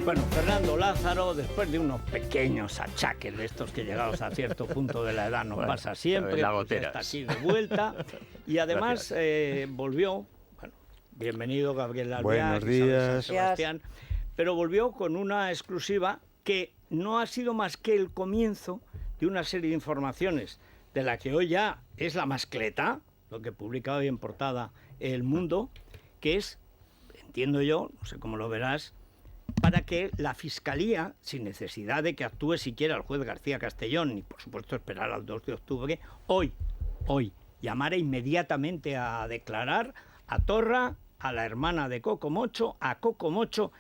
Bueno, Fernando Lázaro, después de unos pequeños achaques de estos que llegados a cierto punto de la edad nos pasa siempre, pues está aquí de vuelta y además volvió, bueno, bienvenido Gabriel Alvear, buenos días, Sebastián, pero volvió con una exclusiva que no ha sido más que el comienzo de una serie de informaciones de la que hoy ya es la mascleta, lo que publica hoy en portada El Mundo, que es, entiendo yo, no sé cómo lo verás, para que la Fiscalía, sin necesidad de que actúe siquiera el juez García Castellón, ni por supuesto esperar al 2 de octubre, hoy, llamara inmediatamente a declarar a Torra, a la hermana de Coco Mocho, a Coco Mocho,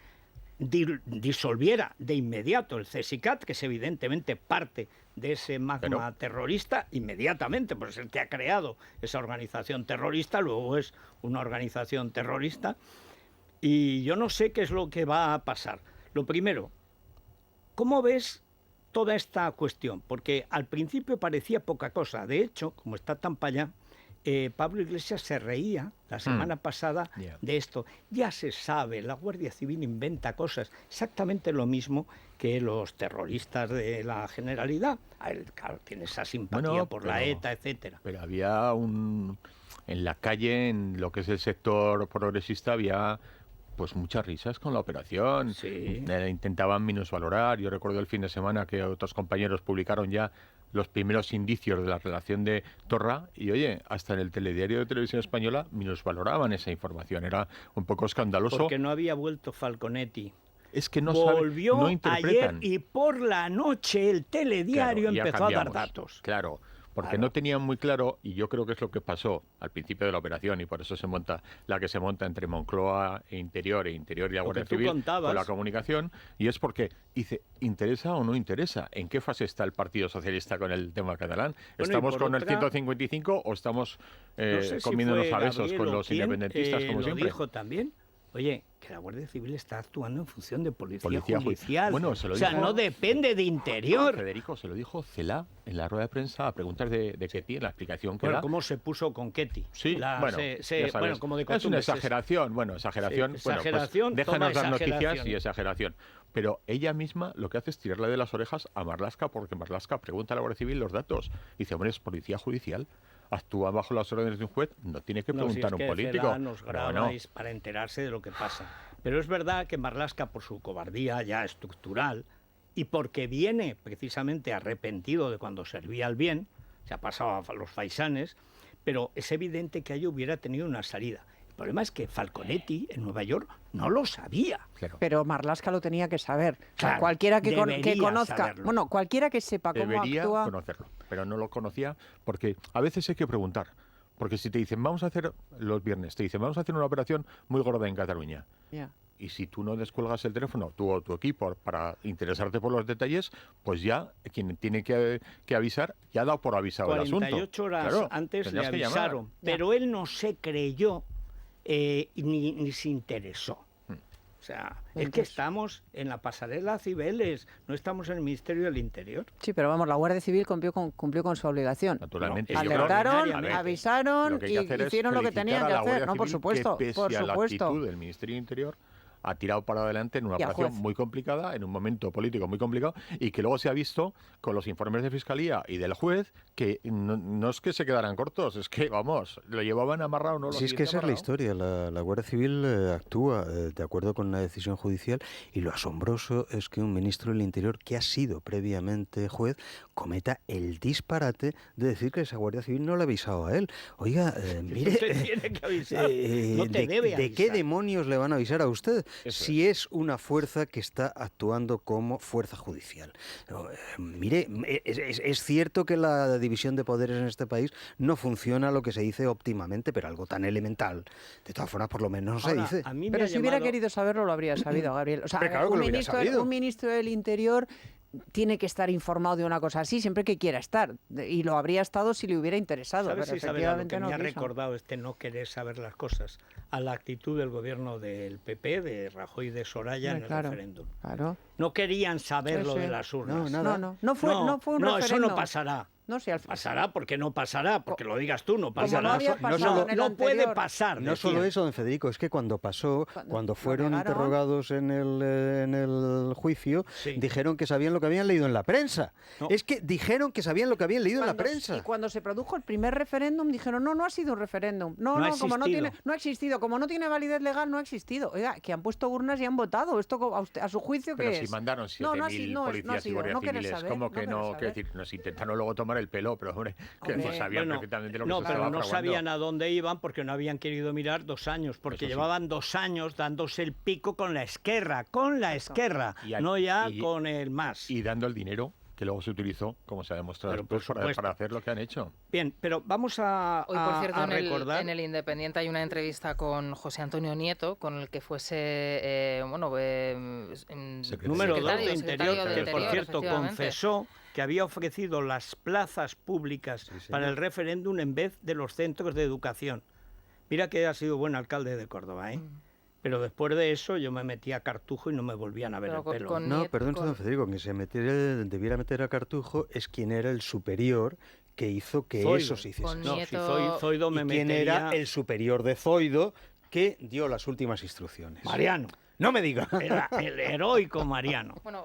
disolviera de inmediato el CSICAT, que es evidentemente parte de ese magma terrorista, inmediatamente, pues es el que ha creado esa organización terrorista, luego es una organización terrorista. Y yo no sé qué es lo que va a pasar. Lo primero, ¿cómo ves toda esta cuestión? Porque al principio parecía poca cosa. De hecho, como está tan para allá, Pablo Iglesias se reía la semana pasada de esto. Ya se sabe, la Guardia Civil inventa cosas, exactamente lo mismo que los terroristas de la Generalidad. A él, claro, tiene esa simpatía por la ETA, etcétera. Pero había en la calle, en lo que es el sector progresista, había pues muchas risas con la operación. Sí. Intentaban minusvalorar. Yo recuerdo el fin de semana que otros compañeros publicaron ya los primeros indicios de la relación de Torra y, oye, hasta en el telediario de Televisión Española minusvaloraban esa información. Era un poco escandaloso. Porque no había vuelto Falconetti. Es que no volvió no interpretan. Ayer y por la noche el telediario empezó a dar datos. Claro. Porque no tenían muy claro, y yo creo que es lo que pasó al principio de la operación, y por eso se monta la que se monta entre Moncloa e Interior y la Guardia Civil con la comunicación, y es porque dice, ¿interesa o no interesa? ¿En qué fase está el Partido Socialista con el tema catalán? Bueno, ¿estamos con el 155 o estamos comiéndonos a besos con los independentistas, como siempre? Lo dijo también. Oye, que la Guardia Civil está actuando en función de policía judicial. Bueno, no depende de Interior. Federico, se lo dijo Celaá en la rueda de prensa a preguntas de Ketty, en la explicación que da. ¿Cómo se puso con Ketty? Sí, como de costumbre. Es una exageración. Exageración, déjanos dar noticias y exageración. Pero ella misma lo que hace es tirarle de las orejas a Marlaska, porque Marlaska pregunta a la Guardia Civil los datos. Dice, hombre, es policía judicial. Actúa bajo las órdenes de un juez, no tiene que preguntar a un político. Nos grabáis para enterarse de lo que pasa. Pero es verdad que Marlaska, por su cobardía ya estructural, y porque viene precisamente arrepentido de cuando servía al bien, se ha pasado a los faisanes, pero es evidente que ahí hubiera tenido una salida. El problema es que Falconetti en Nueva York no lo sabía. Claro. Pero Marlaska lo tenía que saber. Claro, cualquiera que conozca, saberlo. Bueno, cualquiera que sepa cómo debería actúa. Conocerlo, pero no lo conocía, porque a veces hay que preguntar. Porque si te dicen, vamos a hacer los viernes, te dicen, vamos a hacer una operación muy gorda en Cataluña. Yeah. Y si tú no descuelgas el teléfono, tú o tu equipo, para interesarte por los detalles, pues ya quien tiene que avisar ya ha dado por avisado el asunto. 48 horas antes le avisaron, pero él no se creyó ni se interesó. O sea, es que estamos en la pasarela Cibeles, no estamos en el Ministerio del Interior. Sí, pero vamos, la Guardia Civil cumplió con su obligación. Naturalmente. Alertaron, avisaron y hicieron lo que tenían que hacer. No, por supuesto, que pese a la actitud del Ministerio del Interior, ha tirado para adelante en una operación muy complicada, en un momento político muy complicado, y que luego se ha visto con los informes de Fiscalía y del juez que no es que se quedaran cortos, es que, vamos, lo llevaban amarrado, no lo Sí, es que esa es la historia. La Guardia Civil actúa de acuerdo con una decisión judicial, y lo asombroso es que un ministro del Interior que ha sido previamente juez cometa el disparate de decir que esa Guardia Civil no le ha avisado a él. Oiga, mire, usted tiene que avisar. No te debe avisar. ¿De qué demonios le van a avisar a usted? Si es una fuerza que está actuando como fuerza judicial. Mire, es cierto que la división de poderes en este país no funciona lo que se dice óptimamente, pero algo tan elemental, de todas formas, por lo menos no se dice. Pero si hubiera querido saberlo, lo habría sabido, Gabriel. O sea, claro un ministro del Interior tiene que estar informado de una cosa así siempre que quiera estar, y lo habría estado si le hubiera interesado. ¿Sabes pero si efectivamente lo que me ha quiso. recordado no querer saber las cosas? A la actitud del gobierno del PP, de Rajoy y de Soraya en el referéndum. Claro. No querían saber lo de las urnas. No fue un referéndum. Eso no pasará. No, si pasará porque no pasará, porque lo digas tú, no Como pasará. no había pasado en el no puede anterior. pasar. No decía. solo eso, don Federico, es que cuando pasó, cuando fueron negaron. interrogados en el juicio, Sí. dijeron que sabían lo que habían leído en la prensa. No. Es que dijeron que sabían lo que habían leído en la prensa. Y cuando se produjo el primer referéndum, dijeron, no ha sido un referéndum. No ha Como existido. no ha existido. Como no tiene validez legal, no ha existido. Oiga, que han puesto urnas y han votado. ¿Esto a su juicio Pero qué si es? mandaron No, 7.000 no ha policías y sido. guardias No querés civiles, saber, ¿cómo que querés no? saber. Quiero decir, nos intentaron luego tomar el pelo, pero hombre, que Hombre, no sabían Bueno, perfectamente lo que no, se pero estaba no fraguando. sabían a dónde iban porque no habían querido mirar 2 años, porque Eso sí. llevaban 2 años dándose el pico con la Esquerra, Y a- no ya y- con el MAS. Y dando el dinero que luego se utilizó, como se ha demostrado Pero, después, por para supuesto. hacer lo que han hecho. Bien, pero vamos a, Hoy, por cierto, recordar... en el Independiente hay una entrevista con José Antonio Nieto, con el que fuese, Número 2 de secretario Interior, de que por Interior, cierto efectivamente. confesó que había ofrecido las plazas públicas para el referéndum en vez de los centros de educación. Mira que ha sido buen alcalde de Córdoba, ¿eh? Pero después de eso yo me metí a Cartujo y no me volvían a ver Pero el pelo. con- No, Nieto, perdón, don Federico, que se debiera meter a Cartujo es quien era el superior que hizo que Zoido. eso se hiciese. Con No, si Nieto- Zoido me ¿Y quién metería... era el superior de Zoido que dio las últimas instrucciones? Mariano. No me diga. Era el heroico Mariano. Bueno,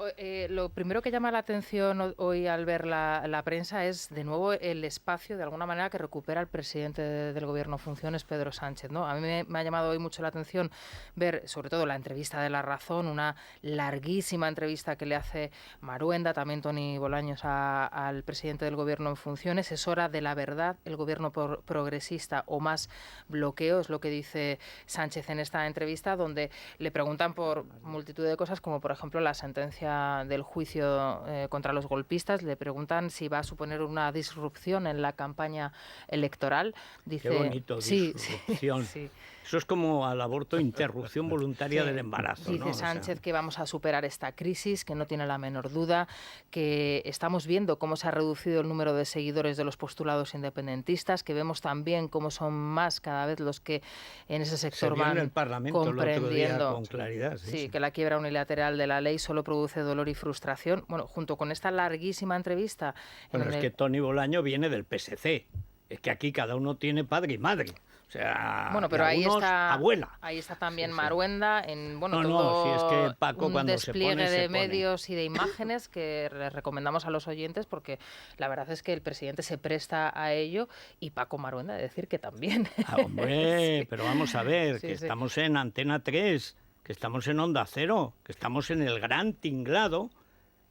lo primero que llama la atención hoy al ver la prensa es, de nuevo, el espacio, de alguna manera, que recupera el presidente del Gobierno en funciones, Pedro Sánchez, ¿no? A mí me ha llamado hoy mucho la atención ver, sobre todo, la entrevista de La Razón, una larguísima entrevista que le hace Maruenda, también Toni Bolaños, al presidente del Gobierno en funciones. Es hora de la verdad, el Gobierno progresista o más bloqueo, es lo que dice Sánchez en esta entrevista, donde le preguntan por multitud de cosas, como por ejemplo la sentencia del juicio contra los golpistas. Le preguntan si va a suponer una disrupción en la campaña electoral. Dice, Qué bonito, sí, disrupción. sí. Eso es como al aborto, interrupción voluntaria Sí. del embarazo. Dice ¿no? O sea, Sánchez que vamos a superar esta crisis, que no tiene la menor duda, que estamos viendo cómo se ha reducido el número de seguidores de los postulados independentistas, que vemos también cómo son más cada vez los que en ese se sector vio van en el Parlamento el otro día comprendiendo. con claridad. Sí, Sí, sí. que la quiebra unilateral de la ley solo produce dolor y frustración. Bueno, junto con esta larguísima entrevista... Bueno, en es el- que Toni Bolaño viene del PSC. Es que aquí cada uno tiene padre y madre. O sea, Bueno, pero y ahí algunos está, abuela. ahí está también Sí, sí. Maruenda en No, todo si es que Paco un cuando se despliegue pone, se de pone. medios y de imágenes que les recomendamos a los oyentes, porque la verdad es que el presidente se presta a ello y Paco Maruenda, decir que también. Ah, hombre, pero vamos a ver, Sí, que sí. estamos en Antena 3, que estamos en Onda Cero, que estamos en el gran tinglado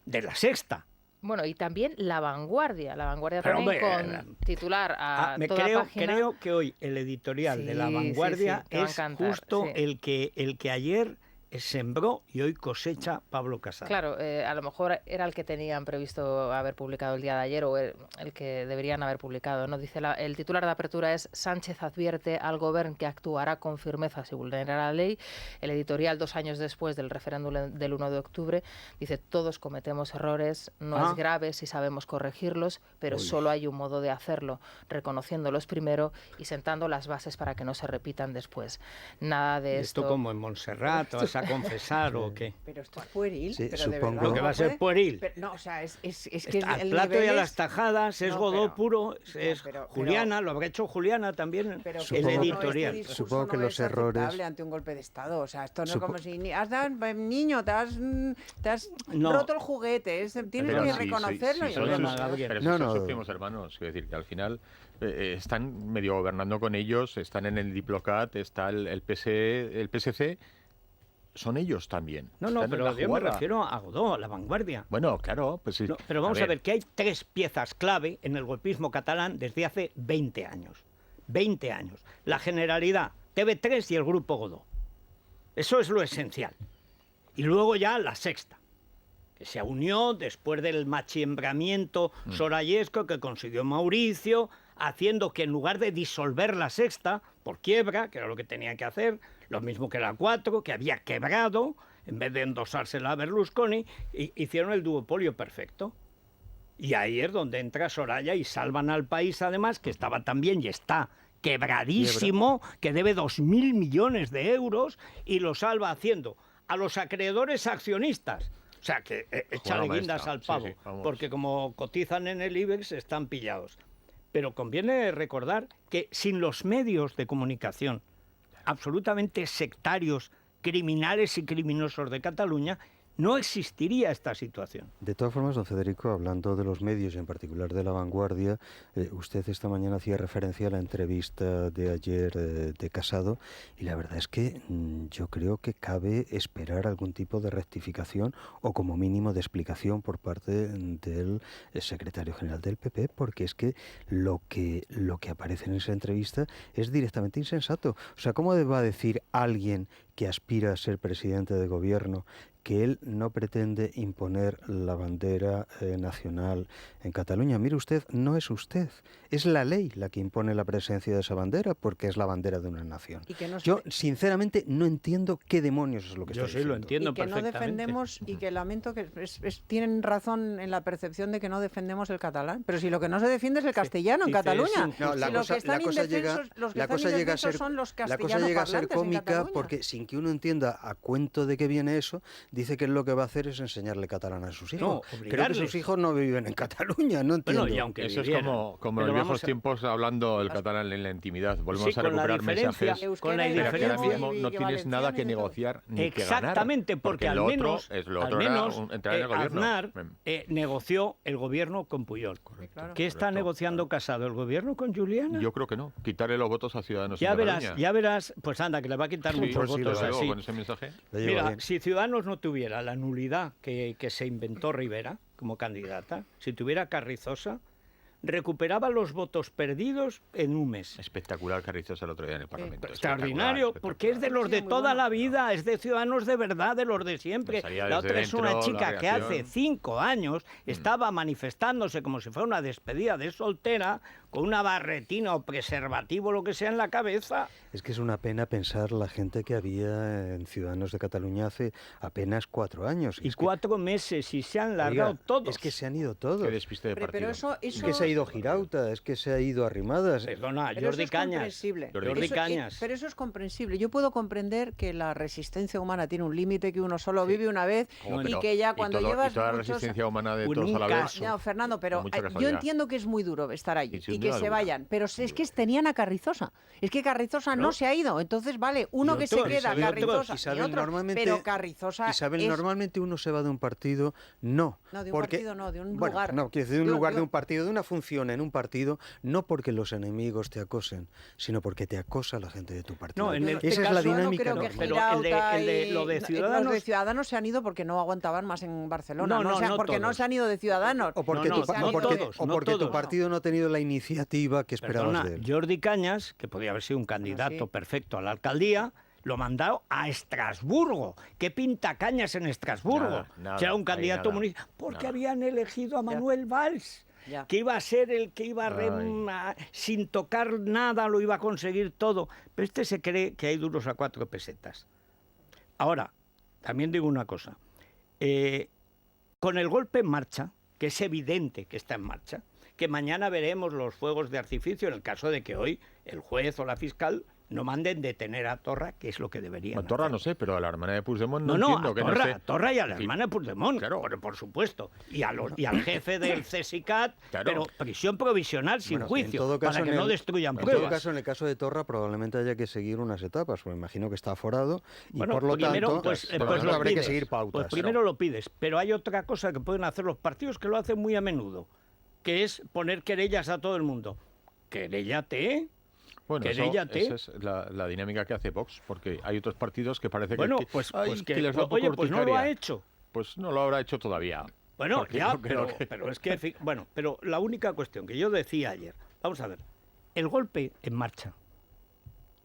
de La Sexta. Bueno, y también La Vanguardia Pero, también hombre, con titular a toda página. creo que hoy el editorial de La Sí, sí, Vanguardia sí, te va a es encantar, justo sí. el que ayer sembró y hoy cosecha Pablo Casado. Claro, a lo mejor era el que tenían previsto haber publicado el día de ayer o el que deberían haber publicado, ¿no? Dice el titular de apertura es: Sánchez advierte al gobierno que actuará con firmeza si vulnera la ley. El editorial, 2 años después del referéndum del 1 de octubre, dice: todos cometemos errores, no es grave si sabemos corregirlos, pero solo hay un modo de hacerlo, reconociéndolos primero y sentando las bases para que no se repitan después. Nada de Esto como en Montserrat, ¿te vas a confesar o qué? Pero esto es pueril. Sí, pero de supongo. verdad, Lo que ¿no va a ser puede? pueril. Pero, no, o sea, es que Al el plato y nivel a es- las tajadas es No, Godó pero- puro, es pero- Juliana, lo habrá hecho Juliana también, Pero el Supongo- editorial. este discurso Supongo que no los es errores- aceptable ante un golpe de Estado. O sea, esto no es Supo- como si has dado, niño, te has No. roto el juguete. Tienes Pero que sí, reconocerlo. sí, y son Perdona, sus- Gabriel. pero No, si son no. sus primos hermanos. Quiero decir que al final están medio gobernando con ellos, están en el Diplocat, está el PSC, son ellos también. No, están en pero la yo me jugada. refiero a Godó, a La Vanguardia. Bueno, claro, pues sí. No, pero vamos a ver que hay 3 piezas clave en el golpismo catalán desde hace 20 años. 20 años. La Generalidad, TV3 y el Grupo Godó. Eso es lo esencial. Y luego ya La Sexta, que se unió después del machimbramiento sorayesco que consiguió Mauricio, haciendo que en lugar de disolver La Sexta por quiebra, que era lo que tenía que hacer, lo mismo que la 4, que había quebrado, en vez de endosársela a Berlusconi, hicieron el duopolio perfecto. Y ahí es donde entra Soraya y salvan al país, además, que estaba también y está quebradísimo, que debe 2.000 millones de euros, y lo salva haciendo a los acreedores accionistas, O sea, que échale guindas al pavo, sí, porque como cotizan en el IBEX están pillados. Pero conviene recordar que sin los medios de comunicación absolutamente sectarios, criminales y criminosos de Cataluña, no existiría esta situación. De todas formas, don Federico, hablando de los medios y en particular de La Vanguardia, usted esta mañana hacía referencia a la entrevista de ayer de Casado y la verdad es que yo creo que cabe esperar algún tipo de rectificación o como mínimo de explicación por parte del secretario general del PP, porque es que lo que aparece en esa entrevista es directamente insensato. O sea, ¿cómo va a decir alguien que aspira a ser presidente de gobierno que él no pretende imponer la bandera nacional en Cataluña? Mire usted, no es usted, es la ley la que impone la presencia de esa bandera porque es la bandera de una nación. Y que no Yo, sinceramente, no entiendo qué demonios es lo que está diciendo. Yo sí lo entiendo y que no perfectamente. defendemos, y que lamento que tienen razón en la percepción de que no defendemos el catalán. Pero si lo que no se defiende es el castellano en dice, Cataluña. No, la Si cosa, los que están la cosa indefensos, los que la están cosa llega a indefensos ser, son los la cosa castellanos llega a ser parlantes en cómica Cataluña. porque sin que uno entienda a cuento de qué viene eso, dice que lo que va a hacer es enseñarle catalán a sus hijos. No, Creo que obligarles. sus hijos no viven en Cataluña, no entiendo. Bueno, y aunque Eso es vivieran. como Pero en los viejos vamos a- tiempos hablando el catalán en la intimidad. Volvemos Sí, a con la recuperar diferencia- mensajes. con la Euskera y Pero que ahora diferencia- mismo no y tienes nada que valenciano y de todo. negociar ni que ganar. Exactamente, porque al lo menos, otro, lo al otro era menos entrar en el gobierno. Aznar negoció el gobierno con Puyol. Claro. ¿Qué está Correcto, negociando Casado? ¿El gobierno con Juliana? Yo creo que no. Quitarle los votos a Ciudadanos Ya en verás, Cataluña. ya verás, pues anda, que le va a quitar Sí, muchos pues sí, votos desde luego, así. con ese mensaje. Lo lleva Mira, bien. si Ciudadanos no tuviera la nulidad que se inventó Rivera como candidata, si tuviera Carrizosa, recuperaba los votos perdidos en un mes. Espectacular Carrizosa el otro día en el Parlamento. Extraordinario, Espectacular, porque es de los de Sí, muy toda bueno. la vida, es de Ciudadanos de verdad, de los de siempre. Me salía La desde otra es una dentro, chica la que hace reacción. 5 años estaba manifestándose como si fuera una despedida de soltera, con una barretina o preservativo, lo que sea, en la cabeza. Es que es una pena pensar la gente que había en Ciudadanos de Cataluña hace apenas 4 años. Y Es que, 4 meses, y se han largado oiga, todos. es que se han ido todos. Qué despiste de Pero partido. eso, Es que se ha ido Girauta, es que se ha ido Arrimadas. Perdona, Pero Jordi eso es Cañas. comprensible. Jordi Eso- Cañas. pero eso es comprensible. Yo puedo comprender que la resistencia humana tiene un límite, que uno solo vive una vez Oh, y pero- que ya cuando y todo- llevas y toda la muchos... resistencia humana de Un todos a la caso. vez. No, Fernando, pero Con mucha yo casualidad. entiendo que es muy duro estar allí Y sin y que duda se alguna. vayan, pero es que tenían a Carrizosa. Es que Carrizosa no se ha ido, entonces vale, uno Y que se otros, queda, y otros. Carrizosa Isabel, y otros, normalmente- pero Carrizosa Isabel, es... normalmente uno se va de un partido, no. No, de un porque, partido no, de un bueno, lugar. No, quiero decir, de un Yo- lugar, yo- de un partido, de una función en un partido, no porque los enemigos te acosen, sino porque te acosa la gente de tu partido. No, en Yo este Esa es caso la no dinámica creo que normal. pero Girauta el de y- lo de Los Ciudadanos- de Ciudadanos se han ido porque no aguantaban más en Barcelona. No, No, no, o sea, no porque no todos. se han ido de Ciudadanos. O porque, No, tu, no, pa- no o porque- todos, o no porque tu todos. partido no ha tenido la iniciativa que esperabas Perdona, de él. Jordi Cañas, que podía haber sido un candidato sí. perfecto a la alcaldía, lo mandado a Estrasburgo. ¿Qué pinta Cañas en Estrasburgo? Nada, nada, Será un ahí candidato nada, municipal. Porque nada. habían elegido a Manuel Valls. Ya. Que iba a ser el que iba sin tocar nada, lo iba a conseguir todo. Pero este se cree que hay duros a 4 pesetas. Ahora, también digo una cosa. Con el golpe en marcha, que es evidente que está en marcha, que mañana veremos los fuegos de artificio en el caso de que hoy el juez o la fiscal no manden detener a Torra, que es lo que deberían A Torra hacer. no sé, pero a la hermana de Puigdemont no, No, entiendo a que Torra, no esté. a Torra y a la En fin, hermana de Puigdemont, claro. por supuesto. Y al jefe del CSICAT, Claro. pero prisión provisional sin Bueno, juicio, en todo caso, para que en no el- destruyan En pruebas. todo caso, en el caso de Torra, probablemente haya que seguir unas etapas, porque me imagino que está aforado y Bueno, por lo primero, tanto, pues por lo lo tanto habrá que pides. seguir pautas. Pues primero lo pides, pero hay otra cosa que pueden hacer los partidos que lo hacen muy a menudo, que es poner querellas a todo el mundo. Queréllate, Bueno, Queréllate. esa es la dinámica que hace Vox, porque hay otros partidos que parece bueno, que, pues, ay, pues que les da un oye, poco pues no lo ha urticaria. hecho. Pues no lo habrá hecho todavía. Bueno, Porque ya, yo creo pero es que, bueno, pero la única cuestión que yo decía ayer, vamos a ver, el golpe en marcha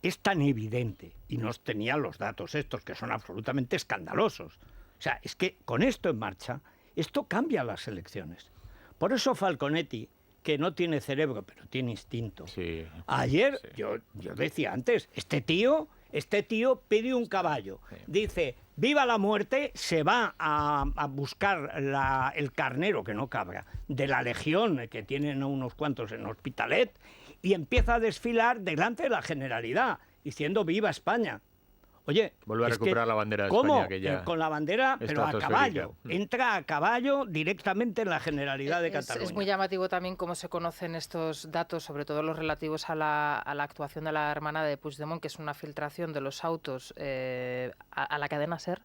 es tan evidente, y nos tenían los datos estos, que son absolutamente escandalosos. O sea, es que con esto en marcha, esto cambia las elecciones. Por eso Falconetti, que no tiene cerebro, pero tiene instinto. Sí, Ayer, sí. yo decía antes, este tío pide un caballo. Sí. Dice, viva la muerte, se va a buscar el carnero, que no cabra, de la Legión, que tienen unos cuantos en Hospitalet, y empieza a desfilar delante de la Generalidad, diciendo viva España. Oye, vuelve a recuperar la bandera de ¿cómo? España, que ya Con la bandera, pero a caballo. Entra a caballo directamente en la Generalidad de Cataluña. Es muy llamativo también cómo se conocen estos datos, sobre todo los relativos a la actuación de la hermana de Puigdemont, que es una filtración de los autos a la cadena SER,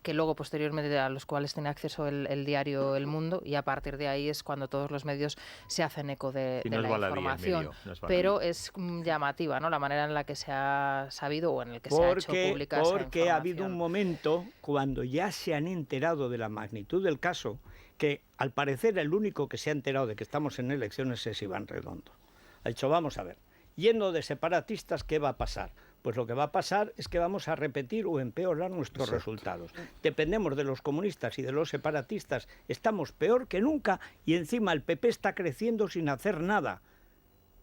que luego posteriormente a los cuales tiene acceso el diario El Mundo, y a partir de ahí es cuando todos los medios se hacen eco de la información. Pero es llamativa, ¿no?, la manera en la que se ha sabido o en el que se ha hecho pública esa información. Porque ha habido un momento cuando ya se han enterado de la magnitud del caso, que al parecer el único que se ha enterado de que estamos en elecciones es Iván Redondo. Ha dicho, vamos a ver, yendo de separatistas, ¿qué va a pasar? Pues lo que va a pasar es que vamos a repetir o empeorar nuestros resultados. Dependemos de los comunistas y de los separatistas, estamos peor que nunca y encima el PP está creciendo sin hacer nada.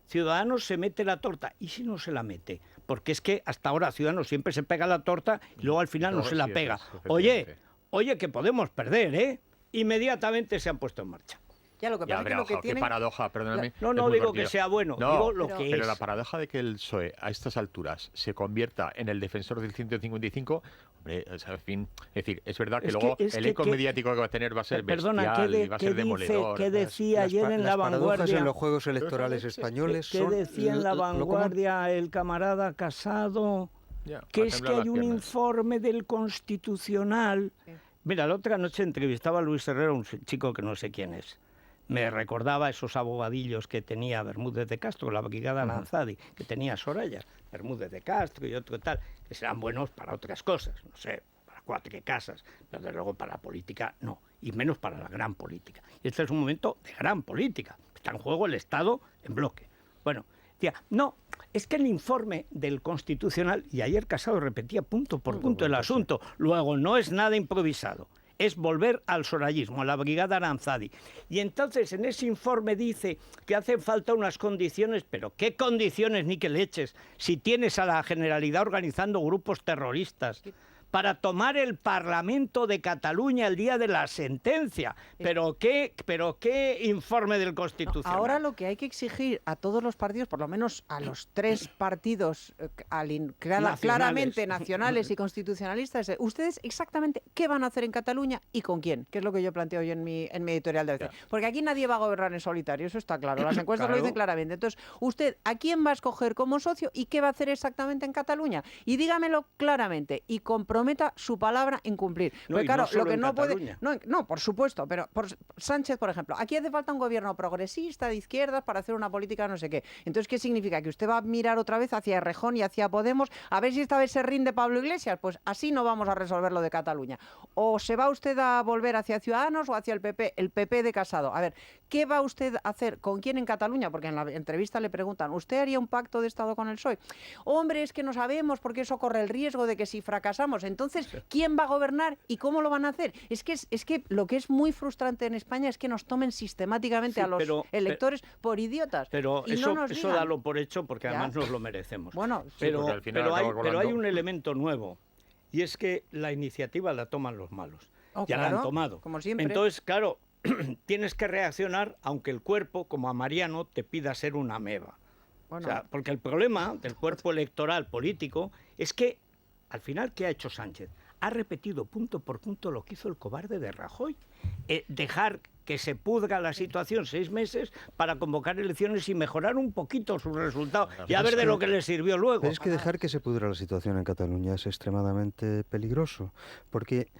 Ciudadanos se mete la torta, ¿y si no se la mete? Porque es que hasta ahora Ciudadanos siempre se pega la torta y luego al final no se la pega. Oye, que podemos perder, ¿eh? Inmediatamente se han puesto en marcha. Ya, lo que pasa es que lo que qué tienen... paradoja, perdóname. No digo divertido que sea bueno, digo lo que es. Pero la paradoja de que el PSOE a estas alturas se convierta en el defensor del 155, hombre, en fin, es decir, es verdad que luego el eco mediático que va a tener va a ser bestial y va a ser demoledor. ¿Qué decía ayer en La Vanguardia? En los Juegos Electorales españoles ¿Qué decía en La Vanguardia el camarada Casado? Que es que hay un informe del Constitucional. Mira, la otra noche entrevistaba a Luis Herrera, un chico que no sé quién es. Me recordaba esos abogadillos que tenía Bermúdez de Castro, la brigada Aranzadi, que tenía Soraya, Bermúdez de Castro y otro tal, que serán buenos para otras cosas, no sé, para 4 casas, pero desde luego para la política no, y menos para la gran política. Y este es un momento de gran política, está en juego el Estado en bloque. Bueno, decía, no, es que el informe del Constitucional, y ayer Casado repetía punto por punto el asunto, luego no es nada improvisado. Es volver al sorayismo, a la brigada Aranzadi. Y entonces en ese informe dice que hacen falta unas condiciones, pero ¿qué condiciones ni qué leches? Si tienes a la Generalidad organizando grupos terroristas para tomar el Parlamento de Cataluña el día de la sentencia. ¿Pero qué informe del Constitucional? Ahora lo que hay que exigir a todos los partidos, por lo menos a los 3 partidos claramente nacionales y constitucionalistas, ustedes exactamente qué van a hacer en Cataluña y con quién, que es lo que yo planteo hoy en mi editorial de hoy. Porque aquí nadie va a gobernar en solitario, eso está claro, las encuestas lo dicen claramente. Entonces, usted, ¿a quién va a escoger como socio y qué va a hacer exactamente en Cataluña? Y dígamelo claramente y comprometa su palabra en cumplir. Porque claro, lo que no puede... No, por supuesto, pero por Sánchez, por ejemplo, aquí hace falta un gobierno progresista de izquierdas para hacer una política no sé qué. Entonces, ¿qué significa? Que usted va a mirar otra vez hacia Errejón y hacia Podemos a ver si esta vez se rinde Pablo Iglesias. Pues así no vamos a resolver lo de Cataluña. O se va usted a volver hacia Ciudadanos o hacia el PP de Casado. A ver, ¿qué va usted a hacer? ¿Con quién en Cataluña? Porque en la entrevista le preguntan, ¿usted haría un pacto de Estado con el PSOE? Hombre, es que no sabemos porque eso corre el riesgo de que si fracasamos, entonces, ¿quién va a gobernar y cómo lo van a hacer? Es que lo que es muy frustrante en España es que nos tomen sistemáticamente a los electores por idiotas. Pero y eso, no nos eso dalo por hecho porque además nos lo merecemos. Bueno, pero hay un elemento nuevo y es que la iniciativa la toman los malos. Ya la han tomado. Como siempre. Entonces, claro, tienes que reaccionar aunque el cuerpo, como a Mariano, te pida ser una ameba. Bueno. O sea, porque el problema del cuerpo electoral político es que, al final, ¿qué ha hecho Sánchez? Ha repetido punto por punto lo que hizo el cobarde de Rajoy. Dejar que se pudra la situación 6 meses para convocar elecciones y mejorar un poquito sus resultados y a ver de lo que le sirvió luego. Pero es que dejar que se pudra la situación en Cataluña es extremadamente peligroso, porque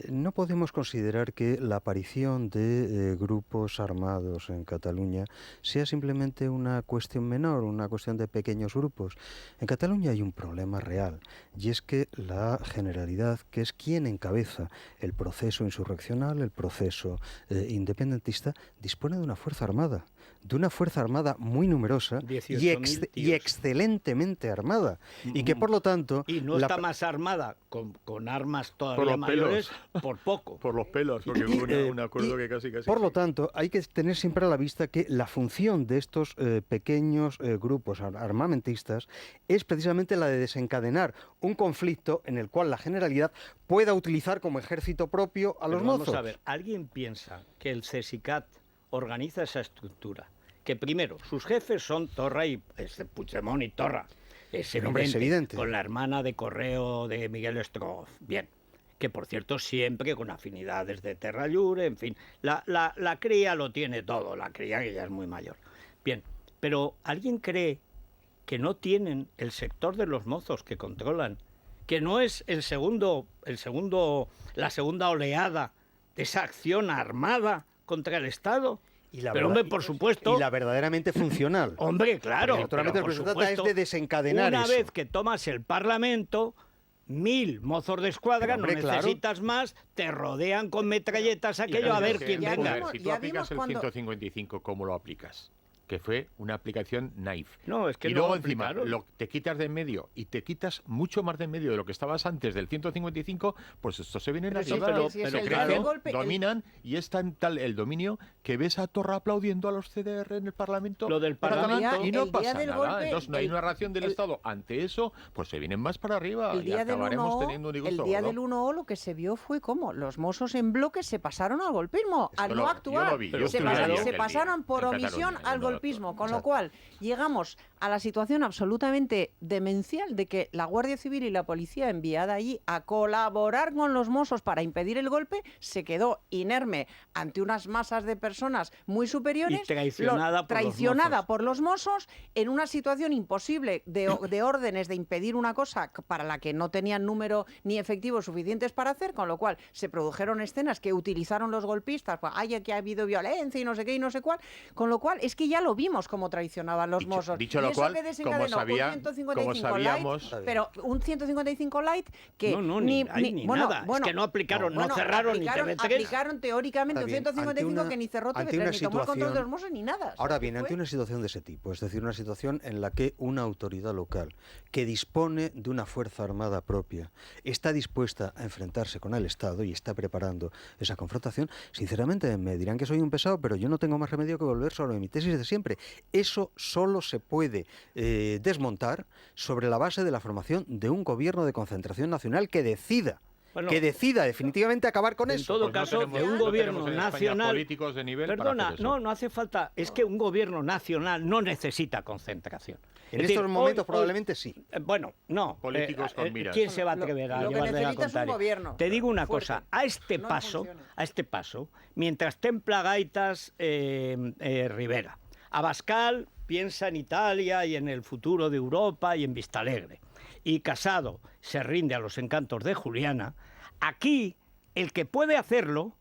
no podemos considerar que la aparición de grupos armados en Cataluña sea simplemente una cuestión menor, una cuestión de pequeños grupos. En Cataluña hay un problema real, y es que la Generalidad, que es quien encabeza el proceso insurreccional, el proceso independentista, dispone de una fuerza armada muy numerosa y excelentemente armada, y que por lo tanto... Y no está más armada con armas todavía mayores por poco. Por los pelos, porque hubo un acuerdo que casi... Por lo tanto, hay que tener siempre a la vista que la función de estos pequeños grupos armamentistas es precisamente la de desencadenar un conflicto en el cual la Generalidad pueda utilizar como ejército propio a los mozos. Vamos a ver, ¿alguien piensa que el CSICAT organiza esa estructura? Que primero, sus jefes son Torra y Puigdemont y Torra. Es evidente. Con la hermana de correo de Miguel Strogoff. Bien. Que por cierto siempre con afinidades de Terra Llure, en fin. La cría lo tiene todo, la cría que ya es muy mayor. Bien. Pero ¿alguien cree que no tienen el sector de los mozos que controlan, que no es la segunda oleada de esa acción armada contra el Estado? Pero, hombre, por supuesto... Y la verdaderamente funcional. Hombre, claro. Naturalmente, lo que se trata es de desencadenar una eso. Vez que tomas el Parlamento, 1000 mozos de escuadra, no necesitas más, te rodean con metralletas aquello, a ver quién venga. Si tú aplicas el 155, ¿cómo lo aplicas? Que fue una aplicación knife. No, es que y luego encima te quitas de en medio y te quitas mucho más de en medio de lo que estabas antes del 155, pues esto se viene pero claro, dominan y es tan tal el dominio que ves a Torra aplaudiendo a los CDR en el Parlamento. Lo del Parlamento y no pasa nada. Entonces no hay una reacción del Estado ante eso, pues se vienen más para arriba y acabaremos teniendo un disgusto. El día del 1O lo que se vio fue cómo los mozos en bloque se pasaron al golpismo, al no actuar. Se pasaron por omisión al golpismo. Con lo cual, llegamos a la situación absolutamente demencial de que la Guardia Civil y la policía enviada allí a colaborar con los mozos para impedir el golpe se quedó inerme ante unas masas de personas muy superiores, y traicionada por los mozos en una situación imposible de órdenes de impedir una cosa para la que no tenían número ni efectivos suficientes para hacer, con lo cual se produjeron escenas que utilizaron los golpistas, pues hay que ha habido violencia y no sé qué y no sé cuál, con lo cual es que ya lo vimos cómo traicionaban los mozos. Dicho lo cual, como sabíamos... Light, pero un 155 light que ni nada. Es que no aplicaron, no cerraron ni TV3. Aplicaron teóricamente un 155 que ni cerró TV3, ni tomó el control de los mozos ni nada. Ahora bien, ante una situación de ese tipo, es decir, una situación en la que una autoridad local que dispone de una fuerza armada propia está dispuesta a enfrentarse con el Estado y está preparando esa confrontación, sinceramente me dirán que soy un pesado, pero yo no tengo más remedio que volver sobre mi tesis de siempre. Eso solo se puede desmontar sobre la base de la formación de un gobierno de concentración nacional que decida definitivamente acabar con eso. En todo caso, de un gobierno nacional... políticos de nivel Perdona, no hace falta... Es que un gobierno nacional no necesita concentración. En estos momentos probablemente sí. Bueno, no. Políticos con miras. ¿Quién se va a atrever a llevarle la contraria? Te digo una cosa. A este paso, mientras templa gaitas Rivera, Abascal piensa en Italia y en el futuro de Europa y en Vistalegre, y Casado se rinde a los encantos de Juliana, aquí el que puede hacerlo,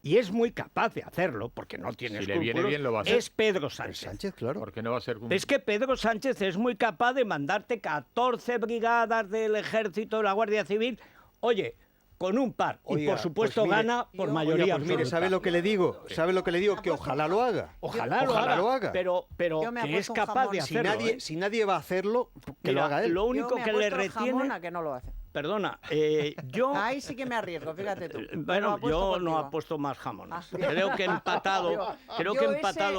y es muy capaz de hacerlo, porque no tiene escrúpulos, le viene bien, lo va a hacer. Es Pedro Sánchez. Claro. Porque no va a ser Es que Pedro Sánchez es muy capaz de mandarte 14 brigadas del Ejército, de la Guardia Civil, oye, con un par. Y por supuesto pues gana por mayoría absoluta. Mire, ¿sabe lo que le digo? Que ojalá lo haga. Ojalá lo haga. Pero que es capaz de hacerlo. Si nadie va a hacerlo, que lo haga él. Lo único que le retiene... que no lo hace. Perdona, yo... Ahí sí que me arriesgo, fíjate tú. Bueno, yo no apuesto más jamones. Creo que he empatado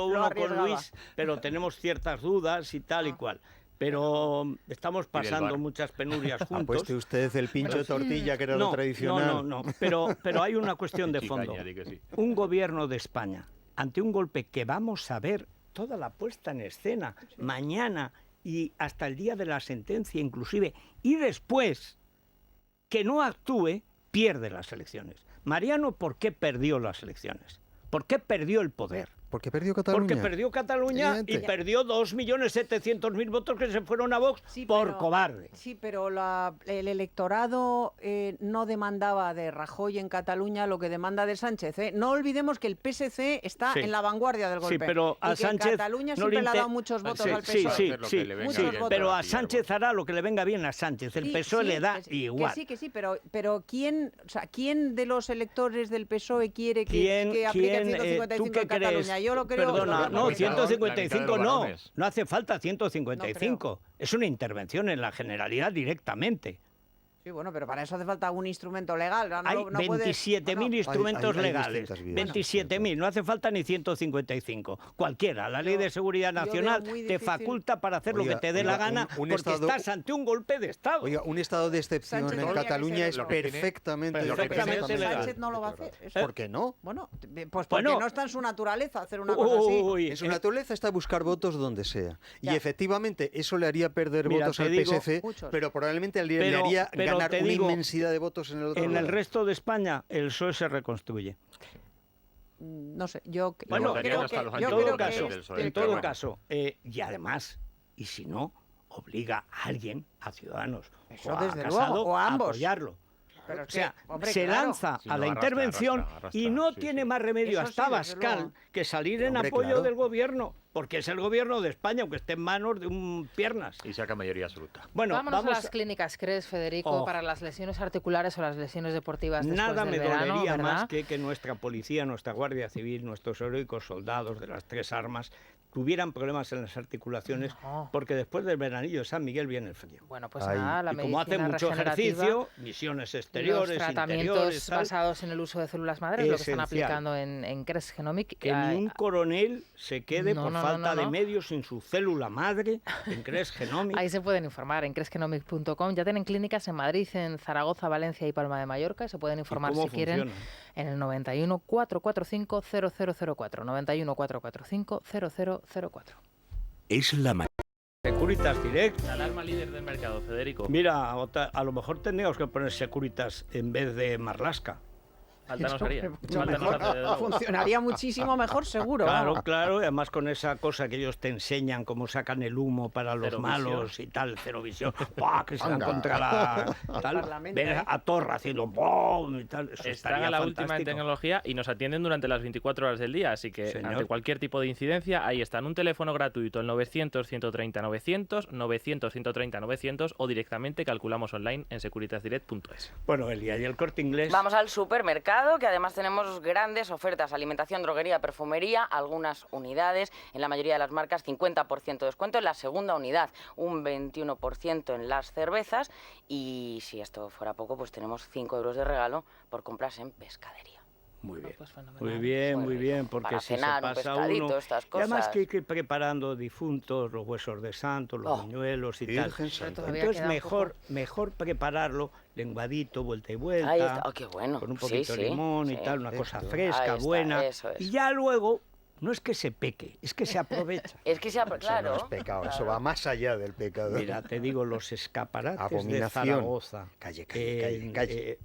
uno con Luis, pero tenemos ciertas dudas y tal y cual. Pero estamos pasando muchas penurias juntos. Apueste usted el pincho de tortilla, que era lo tradicional. No. Pero hay una cuestión de fondo. Un gobierno de España, ante un golpe que vamos a ver toda la puesta en escena, mañana y hasta el día de la sentencia inclusive, y después que no actúe, pierde las elecciones. Mariano, ¿por qué perdió las elecciones? ¿Por qué perdió el poder? Porque perdió Cataluña. Porque perdió Cataluña y perdió 2.700.000 votos que se fueron a Vox por cobarde. Sí, pero el electorado no demandaba de Rajoy en Cataluña lo que demanda de Sánchez. No olvidemos que el PSC está en la vanguardia del golpe. Sí, pero a Sánchez Cataluña siempre le ha dado muchos votos al PSOE. Sí, pero a Sánchez hará lo que le venga bien a Sánchez. El PSOE le da igual. Que sí, pero ¿quién de los electores del PSOE quiere que aplique el 155 en Cataluña? Yo lo creo. Perdona, no, 155 no hace falta 155. Es una intervención en la Generalidad directamente. Sí, bueno, pero para eso hace falta un instrumento legal. Hay 27.000 instrumentos legales. 27.000, no hace falta ni 155. Cualquiera. La Ley de Seguridad Nacional te faculta para hacer lo que te dé la gana porque estás ante un golpe de Estado. Oiga, un estado de excepción en Cataluña es perfectamente legal. Sánchez no lo va a hacer. ¿Por qué no? Bueno, pues porque no está en su naturaleza hacer una cosa así. En su naturaleza está buscar votos donde sea. Y efectivamente eso le haría perder votos al PSC, pero probablemente le haría ganar una inmensidad de votos en el otro lado. En el resto de España el PSOE se reconstruye. No sé, yo bueno, creo que en todo caso, y además, y si no, obliga a alguien, a Ciudadanos eso, o a desde Casado, luego, o a ambos. apoyarlo. Pero o sea, hombre, se lanza a la intervención y no tiene más remedio hasta Abascal que salir en apoyo del gobierno, porque es el gobierno de España, aunque esté en manos de un piernas. Y saca mayoría absoluta. Bueno, vamos a las clínicas, ¿crees, Federico, para las lesiones articulares o las lesiones deportivas después nada del me verano, dolería ¿verdad? más que nuestra policía, nuestra Guardia Civil, nuestros heroicos soldados de las 3 armas tuvieran problemas en las articulaciones, porque después del veranillo de San Miguel viene el frío. Bueno, pues nada, la y como hacen mucho ejercicio, misiones exteriores, los tratamientos basados en el uso de células madres, lo que están aplicando en Crest Genomic. Que ni un coronel se quede por falta de medios sin su célula madre en Crest Genomic. Ahí se pueden informar en crestgenomic.com. Ya tienen clínicas en Madrid, en Zaragoza, Valencia y Palma de Mallorca. Se pueden informar si quieren en el 91 445 0004. 91 445 0004. Es la mañana. Securitas Direct. La alarma líder del mercado, Federico. Mira, a lo mejor tendríamos que poner Securitas en vez de Marlaska. Falta nos haría. Funcionaría muchísimo mejor, seguro. Claro, y además con esa cosa que ellos te enseñan, cómo sacan el humo para los Cero malos visión. Y tal, Cero Visión, que se dan contra la... tal, ver a Torra haciendo ¡bom! Y tal, eso están a la última en tecnología y nos atienden durante las 24 horas del día, así que ante cualquier tipo de incidencia, ahí están, un teléfono gratuito, el 900-130-900, 900-130-900 o directamente calculamos online en securitasdirect.es. Bueno, Elia, ¿y el Corte Inglés? Vamos al supermercado, que además tenemos grandes ofertas, alimentación, droguería, perfumería, algunas unidades, en la mayoría de las marcas 50% de descuento, en la segunda unidad un 21% en las cervezas y si esto fuera poco, pues tenemos 5 euros de regalo por compras en pescadería. Muy bien, pues muy bien, porque para si cenar, se pasa un uno... estas cosas. Y además que hay que ir preparando difuntos, los huesos de santo, los buñuelos y tal. Entonces mejor prepararlo, lenguadito, vuelta y vuelta, ahí está. Qué bueno. con un poquito de limón y tal, una cosa fresca, buena. Y ya luego... No es que se peque, es que se aprovecha. Es que se aprovecha, claro. Eso no es pecado, eso va más allá del pecado. Mira, te digo, los escaparates Abominación. de Zaragoza. Calle.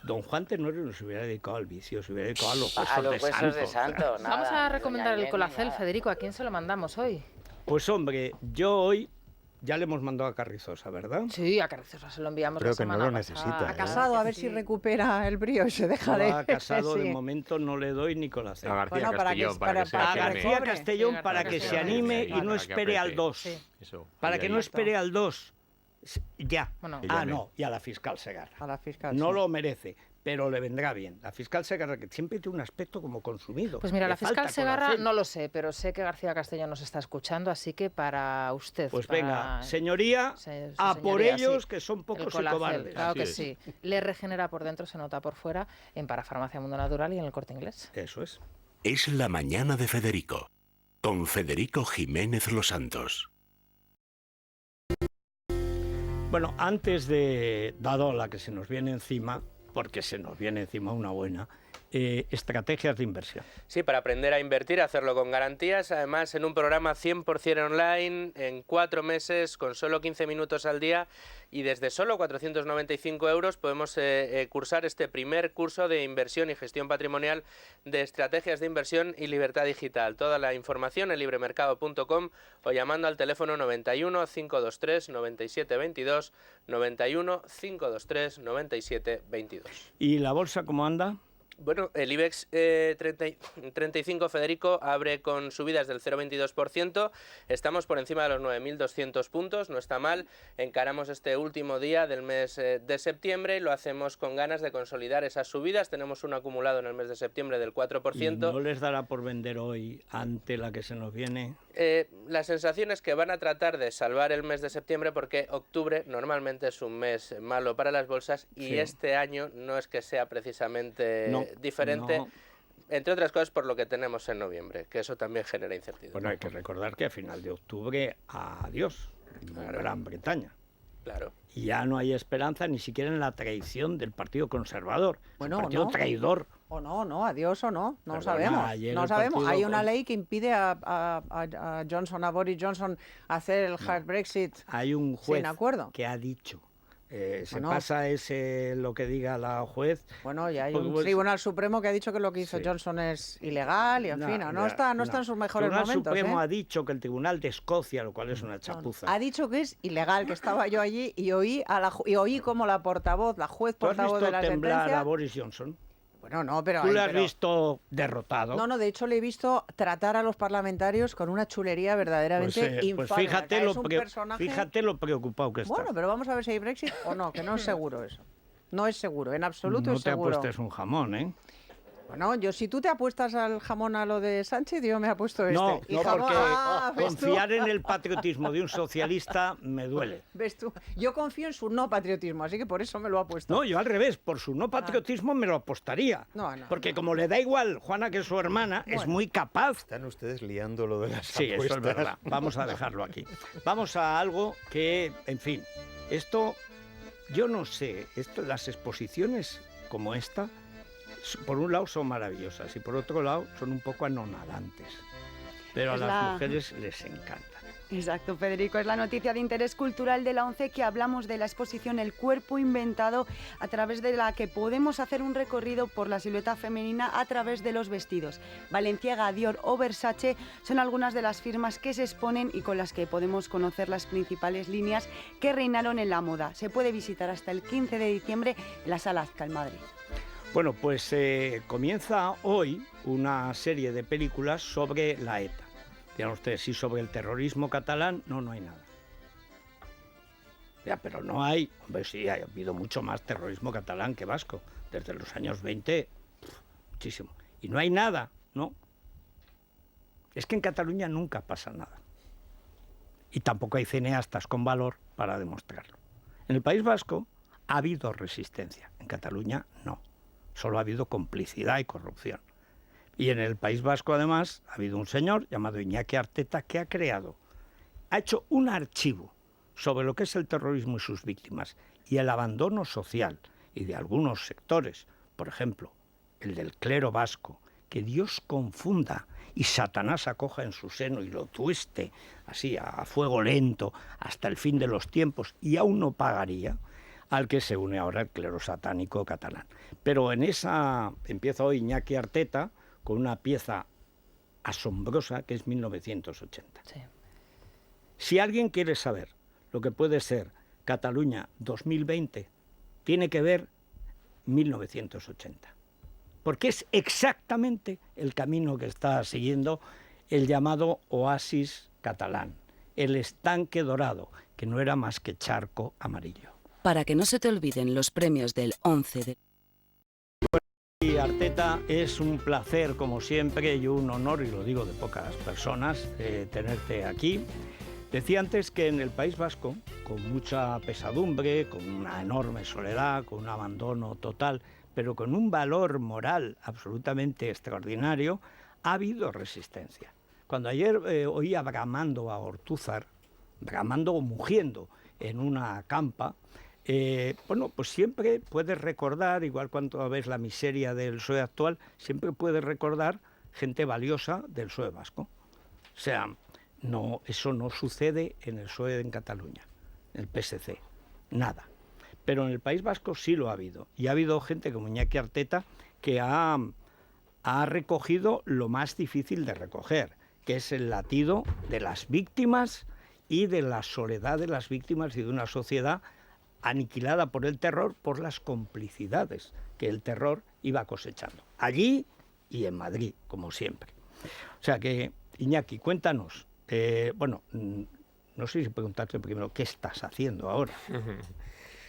Don Juan Tenorio no se hubiera dedicado al vicio, se hubiera dedicado a los huesos de santo. Vamos a recomendar el Colacel, Federico. ¿A quién se lo mandamos hoy? Pues hombre, yo hoy ya le hemos mandado a Carrizosa, ¿verdad? Sí, a Carrizosa se lo enviamos. Creo la que no semana lo pasada. necesita. A Casado, a ver si recupera el brío y se deja de... A Casado de momento no le doy ni Colacel. A García Castellón, para que se anime y no espere al 2. Para que no espere al 2. Ya. Y a la fiscal Segarra. A la fiscal, no lo merece, pero le vendrá bien. La fiscal Segarra, que siempre tiene un aspecto como consumido. Pues mira, la fiscal Segarra no lo sé, pero sé que García Castellón nos está escuchando, así que para usted... Pues venga, señoría, a por ellos, que son pocos y cobardes. Claro que sí. Le regenera por dentro, se nota por fuera, en Parafarmacia Mundo Natural y en el Corte Inglés. Eso es. Es la mañana de Federico, con Federico Jiménez Los Santos. Bueno, antes de, dado la que se nos viene encima, porque se nos viene encima una buena, estrategias de inversión. Sí, para aprender a invertir, hacerlo con garantías, además en un programa 100% online, en 4 meses, con solo 15 minutos al día y desde solo 495 euros podemos cursar este primer curso de inversión y gestión patrimonial de estrategias de inversión y libertad digital. Toda la información en libremercado.com o llamando al teléfono 91 523 97 22, 91 523 97 22. ¿Y la bolsa cómo anda? Bueno, el IBEX 35, Federico, abre con subidas del 0,22%. Estamos por encima de los 9.200 puntos, no está mal. Encaramos este último día del mes de septiembre y lo hacemos con ganas de consolidar esas subidas. Tenemos un acumulado en el mes de septiembre del 4%. ¿Y no les dará por vender hoy ante la que se nos viene? La sensación es que van a tratar de salvar el mes de septiembre porque octubre normalmente es un mes malo para las bolsas y este año no es que sea precisamente diferente, entre otras cosas por lo que tenemos en noviembre, que eso también genera incertidumbre. Bueno, hay que recordar que a final de octubre, adiós, Gran Bretaña. Claro. Y ya no hay esperanza ni siquiera en la traición del Partido Conservador. Bueno, el partido traidor. O no, adiós o no, no Perdona, sabemos. No sabemos. Hay una ley que impide a Boris Johnson, hacer el hard Brexit. Hay un juez sin acuerdo. que ha dicho. Se pasa lo que diga la juez. Bueno, ya hay un Tribunal Supremo que ha dicho que lo que hizo Johnson es ilegal y en fin, no está en sus mejores momentos. El Tribunal Supremo ha dicho que el Tribunal de Escocia, lo cual es una chapuza. Ha dicho que es ilegal, que estaba yo allí y oí como la portavoz, la juez portavoz de la sentencia. ¿Tú has visto temblar a Boris Johnson? Bueno, no, pero... ¿Tú le has visto derrotado? No, de hecho le he visto tratar a los parlamentarios con una chulería verdaderamente infame. Pues fíjate lo preocupado que está. Bueno, pero vamos a ver si hay Brexit o no, que no es seguro eso. No es seguro, en absoluto es seguro. No te apuestes un jamón, ¿eh? Bueno, si tú te apuestas al jamón a lo de Sánchez, yo me apuesto No, porque confiar en el patriotismo de un socialista me duele. ¿Ves tú? Yo confío en su no patriotismo, así que por eso me lo apuesto. No, yo al revés, por su no patriotismo me lo apostaría. Porque como le da igual Juana que es su hermana, es muy capaz. Están ustedes liando lo de las apuestas. Sí, eso es verdad. Vamos a dejarlo aquí. Vamos a algo que, en fin, esto, yo no sé, las exposiciones como esta, por un lado son maravillosas y por otro lado son un poco anonadantes, pero a las mujeres les encanta. Exacto, Federico, es la noticia de interés cultural de la ONCE que hablamos de la exposición El cuerpo inventado, a través de la que podemos hacer un recorrido por la silueta femenina a través de los vestidos. Balenciaga, Dior o Versace son algunas de las firmas que se exponen y con las que podemos conocer las principales líneas que reinaron en la moda. Se puede visitar hasta el 15 de diciembre en la Sala Azca en Madrid. Bueno, pues comienza hoy una serie de películas sobre la ETA. Dirán ustedes, ¿y sobre el terrorismo catalán? No hay nada. Ya, pero no hay... Hombre, sí, ha habido mucho más terrorismo catalán que vasco. Desde los años 20, muchísimo. Y no hay nada, ¿no? Es que en Cataluña nunca pasa nada. Y tampoco hay cineastas con valor para demostrarlo. En el País Vasco ha habido resistencia. En Cataluña, no. Solo ha habido complicidad y corrupción. Y en el País Vasco, además, ha habido un señor llamado Iñaki Arteta que ha hecho un archivo sobre lo que es el terrorismo y sus víctimas y el abandono social y de algunos sectores, por ejemplo, el del clero vasco, que Dios confunda y Satanás acoja en su seno y lo tueste así a fuego lento hasta el fin de los tiempos y aún no pagaría, al que se une ahora el clero satánico catalán. Pero en esa empieza hoy Iñaki Arteta con una pieza asombrosa que es 1980. Sí. Si alguien quiere saber lo que puede ser Cataluña 2020, tiene que ver 1980. Porque es exactamente el camino que está siguiendo el llamado oasis catalán, el estanque dorado, que no era más que charco amarillo. Para que no se te olviden los premios del 11 de... Y Arteta, es un placer como siempre y un honor, y lo digo de pocas personas, tenerte aquí. Decía antes que en el País Vasco, con mucha pesadumbre, con una enorme soledad, con un abandono total, pero con un valor moral absolutamente extraordinario, ha habido resistencia. Cuando ayer oía bramando a Ortúzar, bramando o mugiendo en una campa, bueno, pues siempre puedes recordar, igual cuando ves la miseria del PSOE actual, siempre puedes recordar gente valiosa del PSOE vasco. O sea, no, eso no sucede en el PSOE en Cataluña, en el PSC, nada. Pero en el País Vasco sí lo ha habido. Y ha habido gente como Iñaki Arteta que ha recogido lo más difícil de recoger, que es el latido de las víctimas y de la soledad de las víctimas y de una sociedad aniquilada por el terror, por las complicidades que el terror iba cosechando. Allí y en Madrid, como siempre. O sea que, Iñaki, cuéntanos, bueno, no sé si preguntarte primero, ¿qué estás haciendo ahora?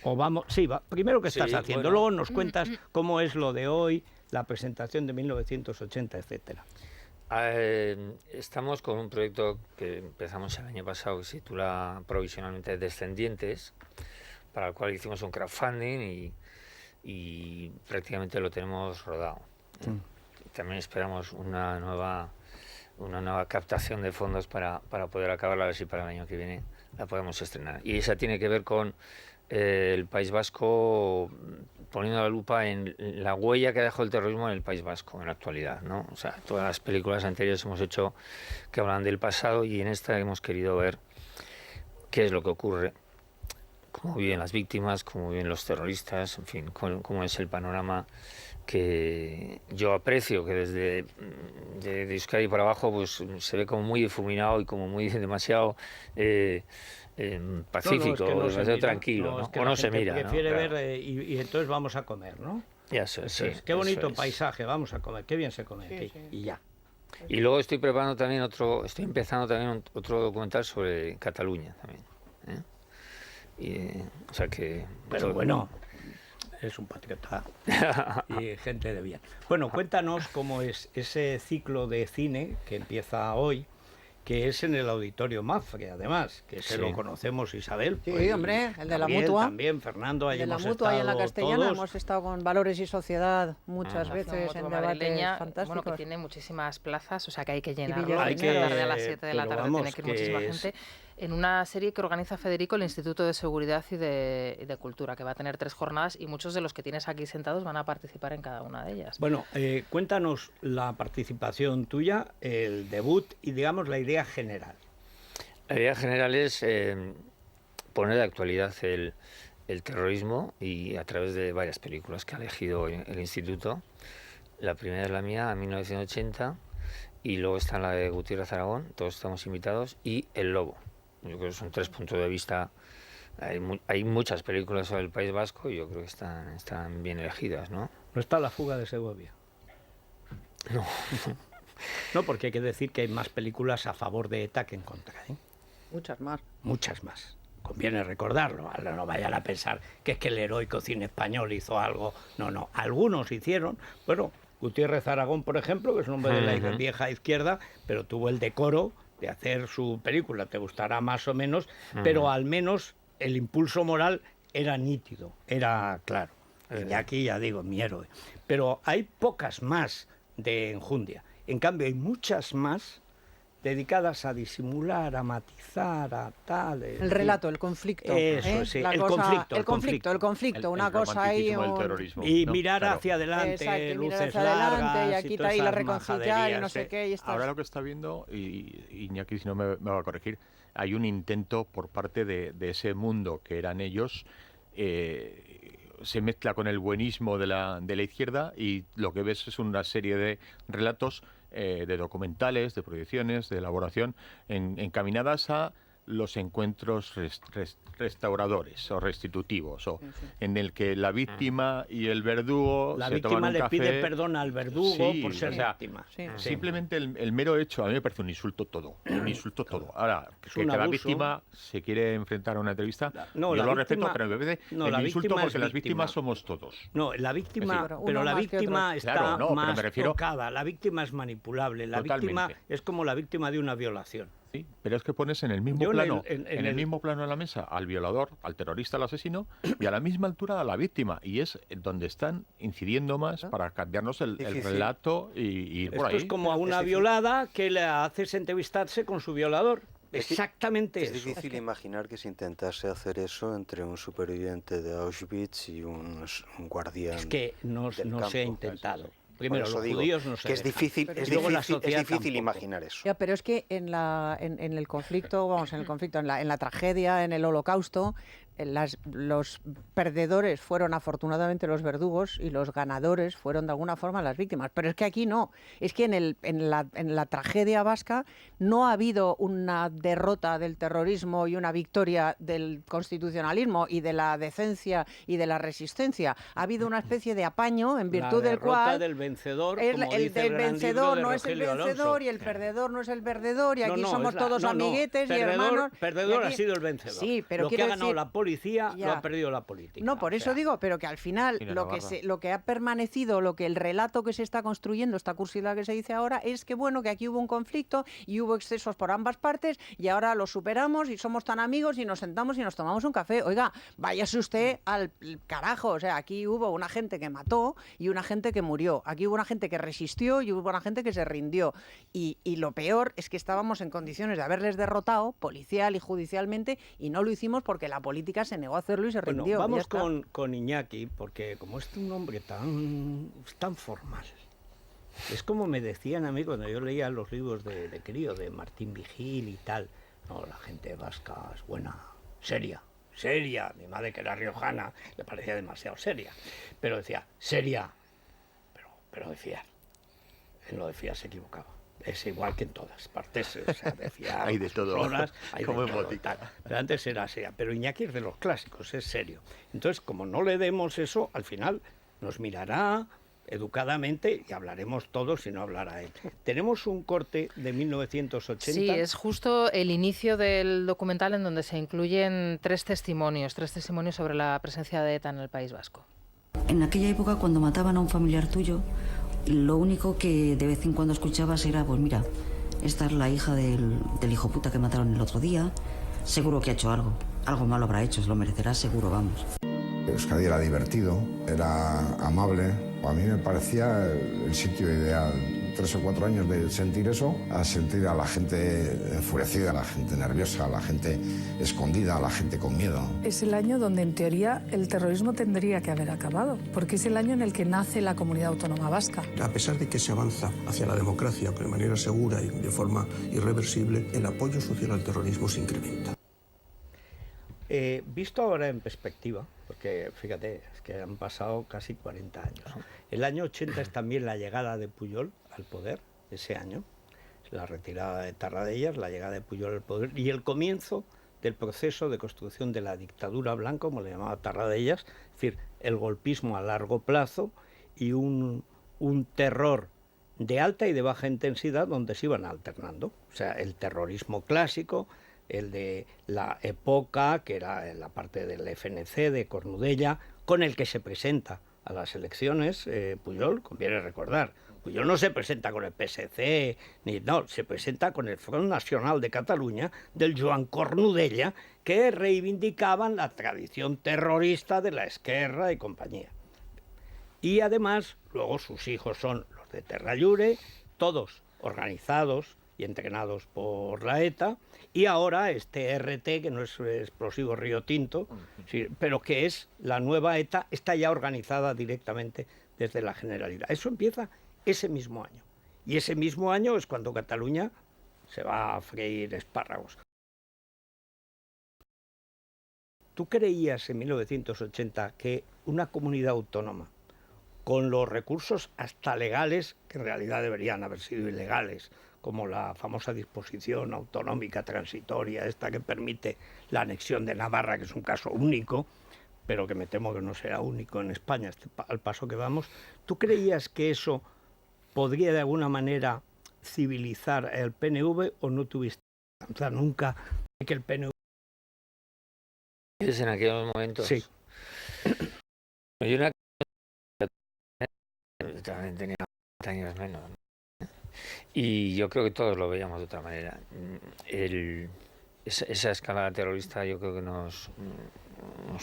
O vamos, sí, primero qué estás haciendo, luego nos cuentas cómo es lo de hoy, la presentación de 1980, etcétera. Estamos con un proyecto que empezamos el año pasado que se titula provisionalmente Descendientes, para el cual hicimos un crowdfunding y prácticamente lo tenemos rodado. También esperamos una nueva captación de fondos para poder acabarla, a ver si para el año que viene la podemos estrenar. Y esa tiene que ver con el País Vasco, poniendo la lupa en la huella que ha dejado el terrorismo en el País Vasco en la actualidad, ¿no? O sea, todas las películas anteriores hemos hecho que hablan del pasado y en esta hemos querido ver qué es lo que ocurre, cómo viven las víctimas, cómo viven los terroristas, en fin, cómo es el panorama que yo aprecio, que desde de Euskadi para abajo pues se ve como muy difuminado y como muy demasiado pacífico, demasiado tranquilo, ¿no? O no se mira, prefiere ¿no? ver y entonces vamos a comer, ¿no? Eso es. Qué bonito paisaje, vamos a comer, qué bien se come aquí, y ya. Y luego estoy empezando también otro documental sobre Cataluña también, o sea que... Pero bueno, es un patriota y gente de bien. Bueno, cuéntanos cómo es ese ciclo de cine que empieza hoy, que es en el Auditorio Mafre, además, que se lo conocemos Isabel. Sí, pues, hombre, el de la Gabriel, Mutua. También, Fernando, ahí de la hemos Mutua y en la estado Castellana todos. hemos estado con Valores y Sociedad muchas veces Mutua en madrileña, debates fantásticos. bueno, que tiene muchísimas plazas, o sea que hay que llenarlo. Villar Hay que Dinero. tarde a las 7 de la pero tarde vamos, tiene que ir que muchísima es- gente. En una serie que organiza Federico, el Instituto de Seguridad y de Cultura, que va a tener 3 jornadas y muchos de los que tienes aquí sentados van a participar en cada una de ellas. Bueno, cuéntanos la participación tuya, el debut y, digamos, la idea general. La idea general es poner de actualidad el terrorismo y a través de varias películas que ha elegido el Instituto. La primera es la mía, en 1980, y luego está la de Gutiérrez Aragón, todos estamos invitados, y El Lobo. Yo creo que son 3 puntos de vista. Hay muchas películas sobre el País Vasco y yo creo que están bien elegidas, ¿no? ¿No está La fuga de Segovia? No. No, porque hay que decir que hay más películas a favor de ETA que en contra, ¿eh? Muchas más. Muchas más. Conviene recordarlo. Ahora no vayan a pensar que es que el heroico cine español hizo algo. No, no. Algunos hicieron. Bueno, Gutiérrez Aragón, por ejemplo, que es un hombre de la vieja izquierda, pero tuvo el decoro de hacer su película. Te gustará más o menos, pero al menos el impulso moral era nítido, era claro. Y aquí ya digo, mi héroe. Pero hay pocas más de enjundia. En cambio, hay muchas más dedicadas a disimular, a matizar, a tal... El relato, el conflicto. Eso, sí, el conflicto. Una cosa ahí... Y mirar hacia adelante, exacto, y mirar luces hacia adelante, largas... y aquí está ahí la reconciliar y no sé qué. Y Ahora lo que está viendo, y Iñaki si no me va a corregir, hay un intento por parte de ese mundo que eran ellos... se mezcla con el buenismo de la izquierda y lo que ves es una serie de relatos de documentales, de proyecciones, de elaboración encaminadas a los encuentros restauradores o restitutivos, o en el que la víctima y el verdugo la se víctima toman un le café. pide perdón al verdugo por ser víctima. Simplemente el mero hecho, a mí me parece un insulto todo. Un insulto todo. Ahora, que la víctima se quiere enfrentar a una entrevista, yo lo respeto, pero me parece el insulto porque las víctimas somos todos. No, la víctima, pero la víctima está más tocada, la víctima es manipulable, la víctima es como la víctima de una violación. Sí, pero es que pones en el mismo plano, en el mismo plano de la mesa al violador, al terrorista, al asesino, y a la misma altura a la víctima, y es donde están incidiendo más para cambiarnos el relato y ir por ahí. Esto es como a una violada que le haces entrevistarse con su violador. Exactamente es eso. Es difícil imaginar que se intentase hacer eso entre un superviviente de Auschwitz y un guardián. Es que no se ha intentado. Primero, los digo, judíos no se que es difícil, imaginar eso. Ya, pero es que en el conflicto, en la tragedia, en el Holocausto, los perdedores fueron afortunadamente los verdugos y los ganadores fueron de alguna forma las víctimas. Pero es que aquí no. Es que en la tragedia vasca no ha habido una derrota del terrorismo y una victoria del constitucionalismo y de la decencia y de la resistencia. Ha habido una especie de apaño en virtud del cual... del vencedor, el del vencedor no es el Rogelio vencedor Alonso. Y el perdedor no es el perdedor y aquí somos todos no, amiguetes y perdedor, hermanos. Perdedor y aquí... ha sido el vencedor. Sí, pero lo que quiero ha ganado decir... la policía, lo ha perdido la política. No, por eso digo, pero que al final lo que ha permanecido, el relato que se está construyendo, esta cursiva que se dice ahora, es que bueno, que aquí hubo un conflicto y hubo excesos por ambas partes y ahora lo superamos y somos tan amigos y nos sentamos y nos tomamos un café. Oiga, váyase usted al carajo, o sea, aquí hubo una gente que mató y una gente que murió, aquí hubo una gente que resistió y hubo una gente que se rindió y lo peor es que estábamos en condiciones de haberles derrotado policial y judicialmente y no lo hicimos porque la política se negó a hacerlo y se rindió. Vamos con Iñaki, porque como es un hombre tan formal, es como me decían a mí cuando yo leía los libros de crío, de Martín Vigil y tal. No, la gente vasca es buena, seria. Mi madre, que era riojana, le parecía demasiado seria. Pero decía, seria, pero de fiar. En lo de fiar se equivocaba. Es igual que en todas partes, o sea, de fiar. Hay de todo, como en botica. Pero antes era seria, pero Iñaki es de los clásicos, es serio. Entonces, como no le demos eso, al final nos mirará educadamente y hablaremos todos y no hablará él. Tenemos un corte de 1980. Sí, es justo el inicio del documental en donde se incluyen tres testimonios sobre la presencia de ETA en el País Vasco. En aquella época, cuando mataban a un familiar tuyo, lo único que de vez en cuando escuchabas era, pues mira, esta es la hija del hijo puta que mataron el otro día, seguro que ha hecho algo malo habrá hecho, se lo merecerá seguro, vamos. Euskadi era divertido, era amable. A mí me parecía el sitio ideal. 3 o 4 años de sentir eso, a sentir a la gente enfurecida, a la gente nerviosa, a la gente escondida, a la gente con miedo. Es el año donde en teoría el terrorismo tendría que haber acabado, porque es el año en el que nace la Comunidad Autónoma Vasca. A pesar de que se avanza hacia la democracia de manera segura y de forma irreversible, el apoyo social al terrorismo se incrementa. Visto ahora en perspectiva, porque fíjate, es que han pasado casi 40 años. El año 80 es también la llegada de Pujol al poder, ese año, la retirada de Tarradellas, la llegada de Pujol al poder y el comienzo del proceso de construcción de la dictadura blanca, como le llamaba Tarradellas, es decir, el golpismo a largo plazo y un terror de alta y de baja intensidad donde se iban alternando. O sea, el terrorismo clásico, el de la época, que era la parte del FNC, de Cornudella, con el que se presenta a las elecciones Pujol, conviene recordar. Pujol no se presenta con el PSC, se presenta con el Front Nacional de Cataluña, del Joan Cornudella, que reivindicaban la tradición terrorista de la Esquerra y compañía. Y además, luego sus hijos son los de Terra Llure, todos organizados y entrenados por la ETA, y ahora este RT, que no es explosivo Río Tinto, sí, pero que es la nueva ETA, está ya organizada directamente desde la Generalidad. Eso empieza ese mismo año, y ese mismo año es cuando Cataluña se va a freír espárragos. ¿Tú creías en 1980 que una comunidad autónoma, con los recursos hasta legales, que en realidad deberían haber sido ilegales, como la famosa disposición autonómica transitoria, esta que permite la anexión de Navarra, que es un caso único, pero que me temo que no será único en España, al paso que vamos, ¿tú creías que eso podría de alguna manera civilizar el PNV o no tuviste? O sea, nunca que el PNV... En aquellos momentos... Sí. Yo también tenía años menos, ¿no? Y yo creo que todos lo veíamos de otra manera. Esa escalada terrorista yo creo que nos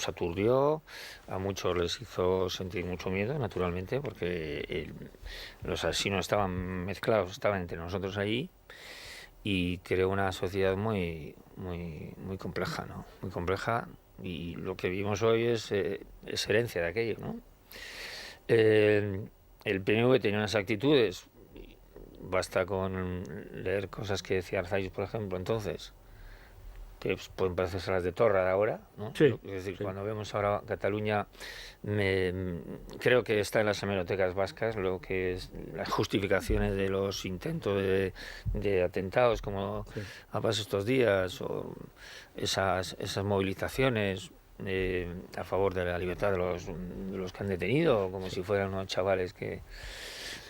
aturdió, a muchos les hizo sentir mucho miedo, naturalmente, porque los asesinos estaban mezclados, estaban entre nosotros allí, y creó una sociedad muy compleja, ¿no? Muy compleja, y lo que vimos hoy es herencia de aquello, ¿no? El PNV tenía unas actitudes, basta con leer cosas que decía Arzayus, por ejemplo, entonces, que pueden parecerse las de Torra de ahora, ¿no? Sí, es decir, sí. Cuando vemos ahora Cataluña, creo que está en las hemerotecas vascas lo que es las justificaciones de los intentos de atentados, como ha pasado estos días, o esas movilizaciones a favor de la libertad de los que han detenido, como si fueran unos chavales que...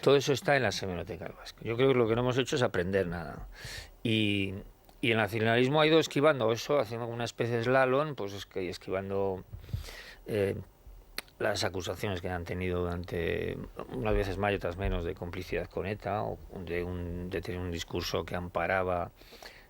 Todo eso está en las hemerotecas vascas. Yo creo que lo que no hemos hecho es aprender nada. Y Y el nacionalismo ha ido esquivando eso, haciendo una especie de slalom, pues esquivando las acusaciones que han tenido durante unas veces más y otras menos de complicidad con ETA, o de tener un discurso que amparaba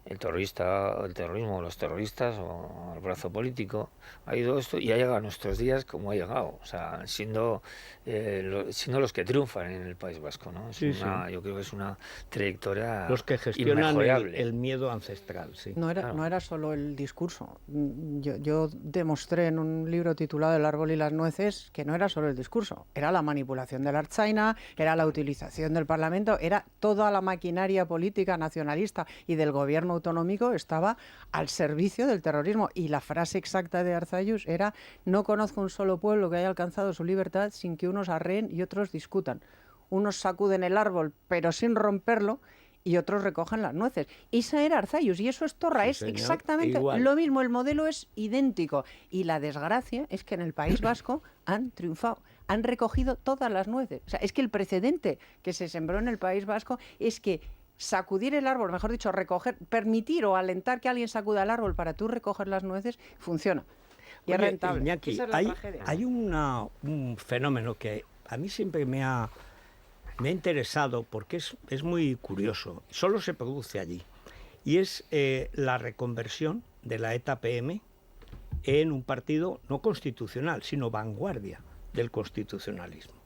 el terrorismo o los terroristas o el brazo político. Ha ido esto y ha llegado a nuestros días como ha llegado, o sea, siendo los que triunfan en el País Vasco, ¿no? Yo creo que es una trayectoria los que gestionan el miedo ancestral, sí. No era solo el discurso. Yo demostré en un libro titulado El árbol y las nueces que no era solo el discurso, era la manipulación de la Ertzaina, era la utilización del Parlamento, era toda la maquinaria política nacionalista y del gobierno autonómico estaba al servicio del terrorismo. Y la frase exacta de Arzallus era: no conozco un solo pueblo que haya alcanzado su libertad sin que unos arreen y otros discutan. Unos sacuden el árbol pero sin romperlo y otros recogen las nueces. Esa era Arzallus y eso es Torra, es señor, exactamente igual. Lo mismo, el modelo es idéntico. Y la desgracia es que en el País Vasco han triunfado, han recogido todas las nueces. O sea, es que el precedente que se sembró en el País Vasco es que sacudir el árbol, mejor dicho, permitir o alentar que alguien sacuda el árbol para tú recoger las nueces, funciona. Y es rentable. Iñaki, hay un fenómeno que a mí siempre me ha interesado porque es muy curioso, solo se produce allí, y es la reconversión de la ETA-PM en un partido no constitucional, sino vanguardia del constitucionalismo.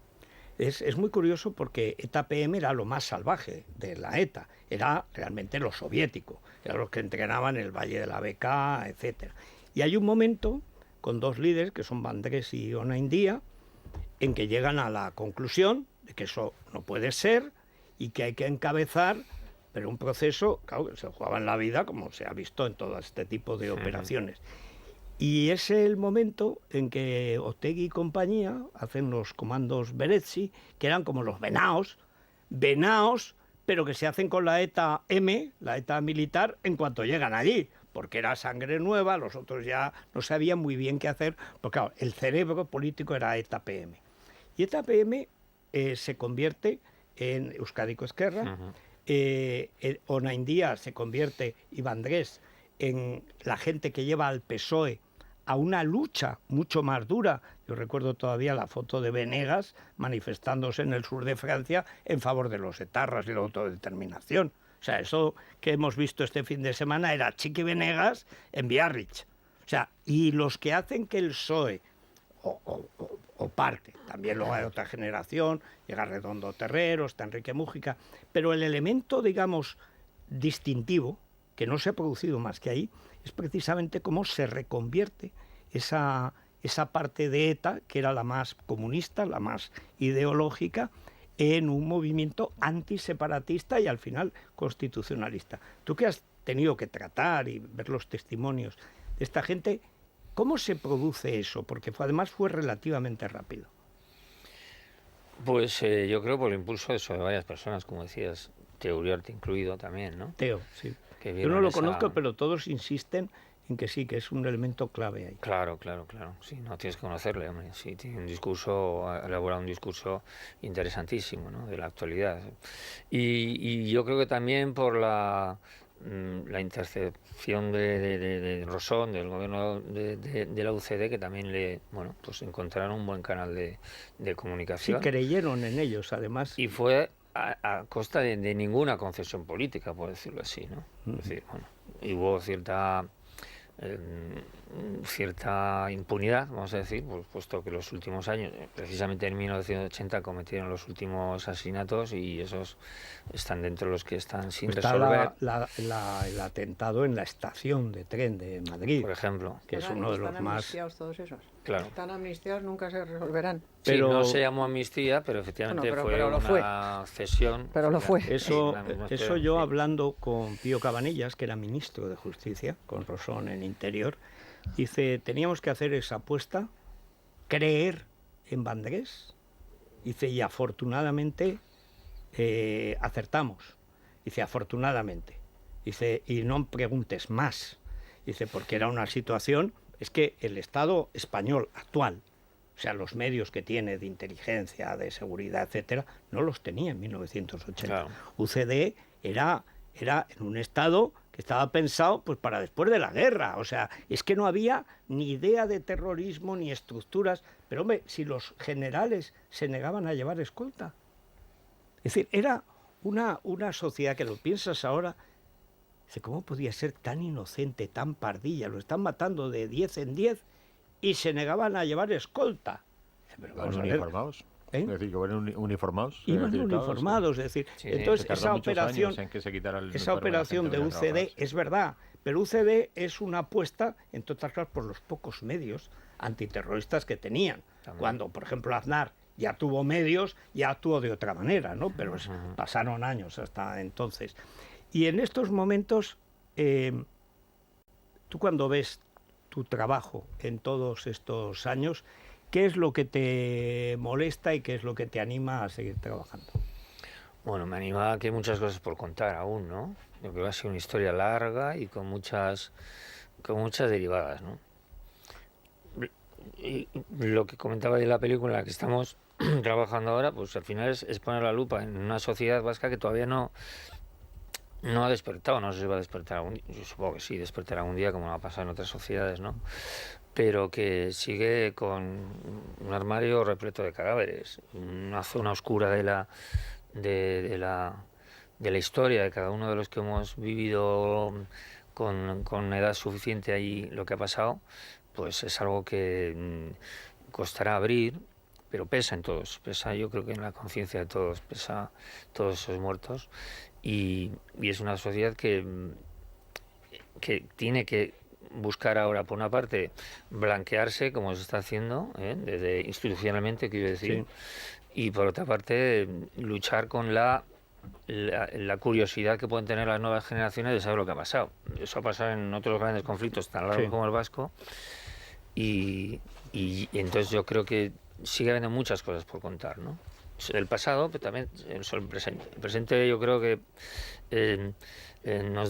Es muy curioso porque ETA-PM era lo más salvaje de la ETA, era realmente lo soviético, eran los que entrenaban en el Valle de la Beca, etc. Y hay un momento con dos líderes, que son Vandrés y Onaindia, en que llegan a la conclusión de que eso no puede ser y que hay que encabezar, pero un proceso, claro, que se jugaba en la vida, como se ha visto en todo este tipo de operaciones. Y es el momento en que Otegi y compañía hacen los comandos Berezzi, que eran como los venaos, pero que se hacen con la ETA-M, la ETA militar, en cuanto llegan allí, porque era sangre nueva, los otros ya no sabían muy bien qué hacer, porque claro, el cerebro político era ETA-PM. Y ETA-PM se convierte en Euskadiko Ezkerra, Onaindia se convierte, y Vandrés, en la gente que lleva al PSOE a una lucha mucho más dura. Yo recuerdo todavía la foto de Venegas manifestándose en el sur de Francia en favor de los etarras y la autodeterminación. O sea, eso que hemos visto este fin de semana era Chiqui Venegas en Biarritz. O sea, y los que hacen que el PSOE, o parte, también luego hay otra generación, llega Redondo Terrero, está Enrique Mújica, pero el elemento, digamos, distintivo, que no se ha producido más que ahí, es precisamente cómo se reconvierte esa parte de ETA, que era la más comunista, la más ideológica, en un movimiento antiseparatista y al final constitucionalista. Tú que has tenido que tratar y ver los testimonios de esta gente, ¿cómo se produce eso? Porque además fue relativamente rápido. Pues yo creo por el impulso de varias personas, como decías, Teo Uriarte incluido también, ¿no? Teo, sí. Yo no lo conozco, pero todos insisten en que sí, que es un elemento clave ahí. Claro. Sí, no tienes que conocerle, hombre. Sí, tiene un discurso, ha elaborado un discurso interesantísimo, ¿no? De la actualidad. Y yo creo que también por la intercepción de Rosón, del gobierno de la UCD, que también pues encontraron un buen canal de comunicación. Sí, creyeron en ellos, además. Y fue a costa de ninguna concesión política, por decirlo así, ¿no? Es decir, y hubo cierta impunidad, vamos a decir, pues, puesto que los últimos años, precisamente en 1980, cometieron los últimos asesinatos y esos están dentro de los que están sin resolver. El atentado en la estación de tren de Madrid, por ejemplo, que es uno de los más... amnistiados todos esos. Claro. Están amnistiados, nunca se resolverán. Pero... Sí, no se llamó amnistía, pero efectivamente fue una cesión. Pero lo fue. Eso yo hablando con Pío Cabanillas, que era ministro de Justicia, con Rosón en Interior, dice, teníamos que hacer esa apuesta, creer en Vandrés, dice, y afortunadamente acertamos. Dice, afortunadamente. Dice, y no preguntes más. Dice, porque era una situación, es que el Estado español actual, o sea, los medios que tiene de inteligencia, de seguridad, etcétera, no los tenía en 1980. Claro. UCD era en un estado que estaba pensado pues para después de la guerra. O sea, es que no había ni idea de terrorismo ni estructuras. Pero hombre, si los generales se negaban a llevar escolta. Es decir, era una sociedad que lo piensas ahora, dice, ¿cómo podía ser tan inocente, tan pardilla? Lo están matando de 10 en 10 y se negaban a llevar escolta. Dice, pero vamos a ver. Uniformados. Es decir, que iban uniformados. Iban uniformados, es decir, sí, entonces esa operación de UCD es verdad, pero UCD es una apuesta, entre otras cosas, por los pocos medios antiterroristas que tenían. También. Cuando, por ejemplo, Aznar ya tuvo medios, ya actuó de otra manera, ¿no? Pero pasaron años hasta entonces. Y en estos momentos, tú cuando ves tu trabajo en todos estos años, ¿qué es lo que te molesta y qué es lo que te anima a seguir trabajando? Bueno, me anima a que hay muchas cosas por contar aún, ¿no? Yo creo que va a ser una historia larga y con muchas derivadas, ¿no? Y lo que comentaba de la película en la que estamos trabajando ahora, pues al final es poner la lupa en una sociedad vasca que todavía no ha despertado, no sé si va a despertar algún día, yo supongo que sí, despertará algún día como va a pasar en otras sociedades, ¿no? Pero que sigue con un armario repleto de cadáveres, una zona oscura de la historia de cada uno de los que hemos vivido con edad suficiente ahí lo que ha pasado, pues es algo que costará abrir, pero pesa en todos, pesa yo creo que en la conciencia de todos, pesa todos esos muertos, y es una sociedad que tiene que buscar ahora, por una parte, blanquearse, como se está haciendo, desde institucionalmente, quiero decir, y por otra parte, luchar con la curiosidad que pueden tener las nuevas generaciones de saber lo que ha pasado. Eso ha pasado en otros grandes conflictos tan largos como el vasco, y entonces yo creo que sigue habiendo muchas cosas por contar, ¿no? El pasado, pero también el presente. El presente yo creo que nos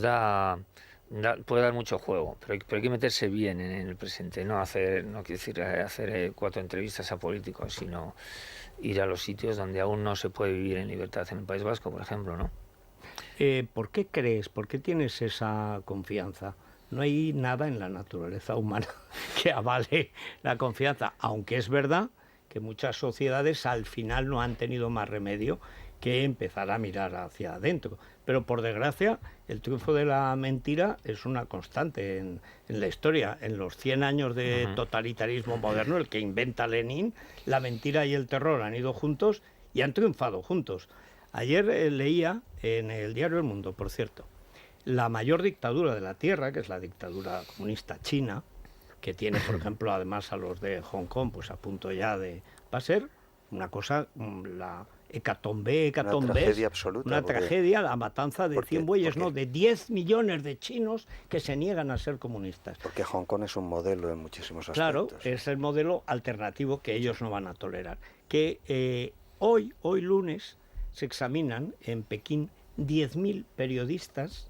puede dar mucho juego, pero hay que meterse bien en el presente, no quiero decir hacer 4 entrevistas a políticos, sino ir a los sitios donde aún no se puede vivir en libertad, en el País Vasco, por ejemplo, ¿no? ¿Por qué crees, por qué tienes esa confianza? No hay nada en la naturaleza humana que avale la confianza, aunque es verdad que muchas sociedades al final no han tenido más remedio que empezar a mirar hacia adentro. Pero por desgracia, el triunfo de la mentira es una constante en la historia. En los 100 años de totalitarismo moderno, el que inventa Lenin, la mentira y el terror han ido juntos y han triunfado juntos. Ayer leía en el diario El Mundo, por cierto, la mayor dictadura de la Tierra, que es la dictadura comunista china, que tiene, por ejemplo, además a los de Hong Kong, pues a punto ya de... Va a ser una cosa, la hecatombe, una tragedia absoluta. Una tragedia, la matanza de 100 bueyes, no, de 10 millones de chinos que se niegan a ser comunistas. Porque Hong Kong es un modelo en muchísimos aspectos. Claro, es el modelo alternativo que ellos no van a tolerar. Que hoy lunes, se examinan en Pekín 10.000 periodistas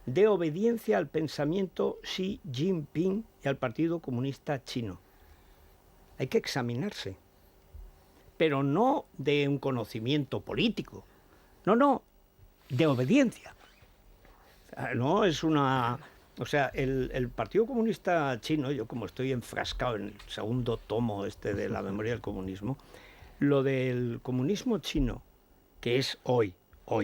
de obediencia al pensamiento Xi Jinping y al Partido Comunista Chino. Hay que examinarse, pero no de un conocimiento político, no, de obediencia. No es una... O sea, el Partido Comunista Chino, yo como estoy enfrascado en el segundo tomo de la memoria del comunismo, lo del comunismo chino, que es hoy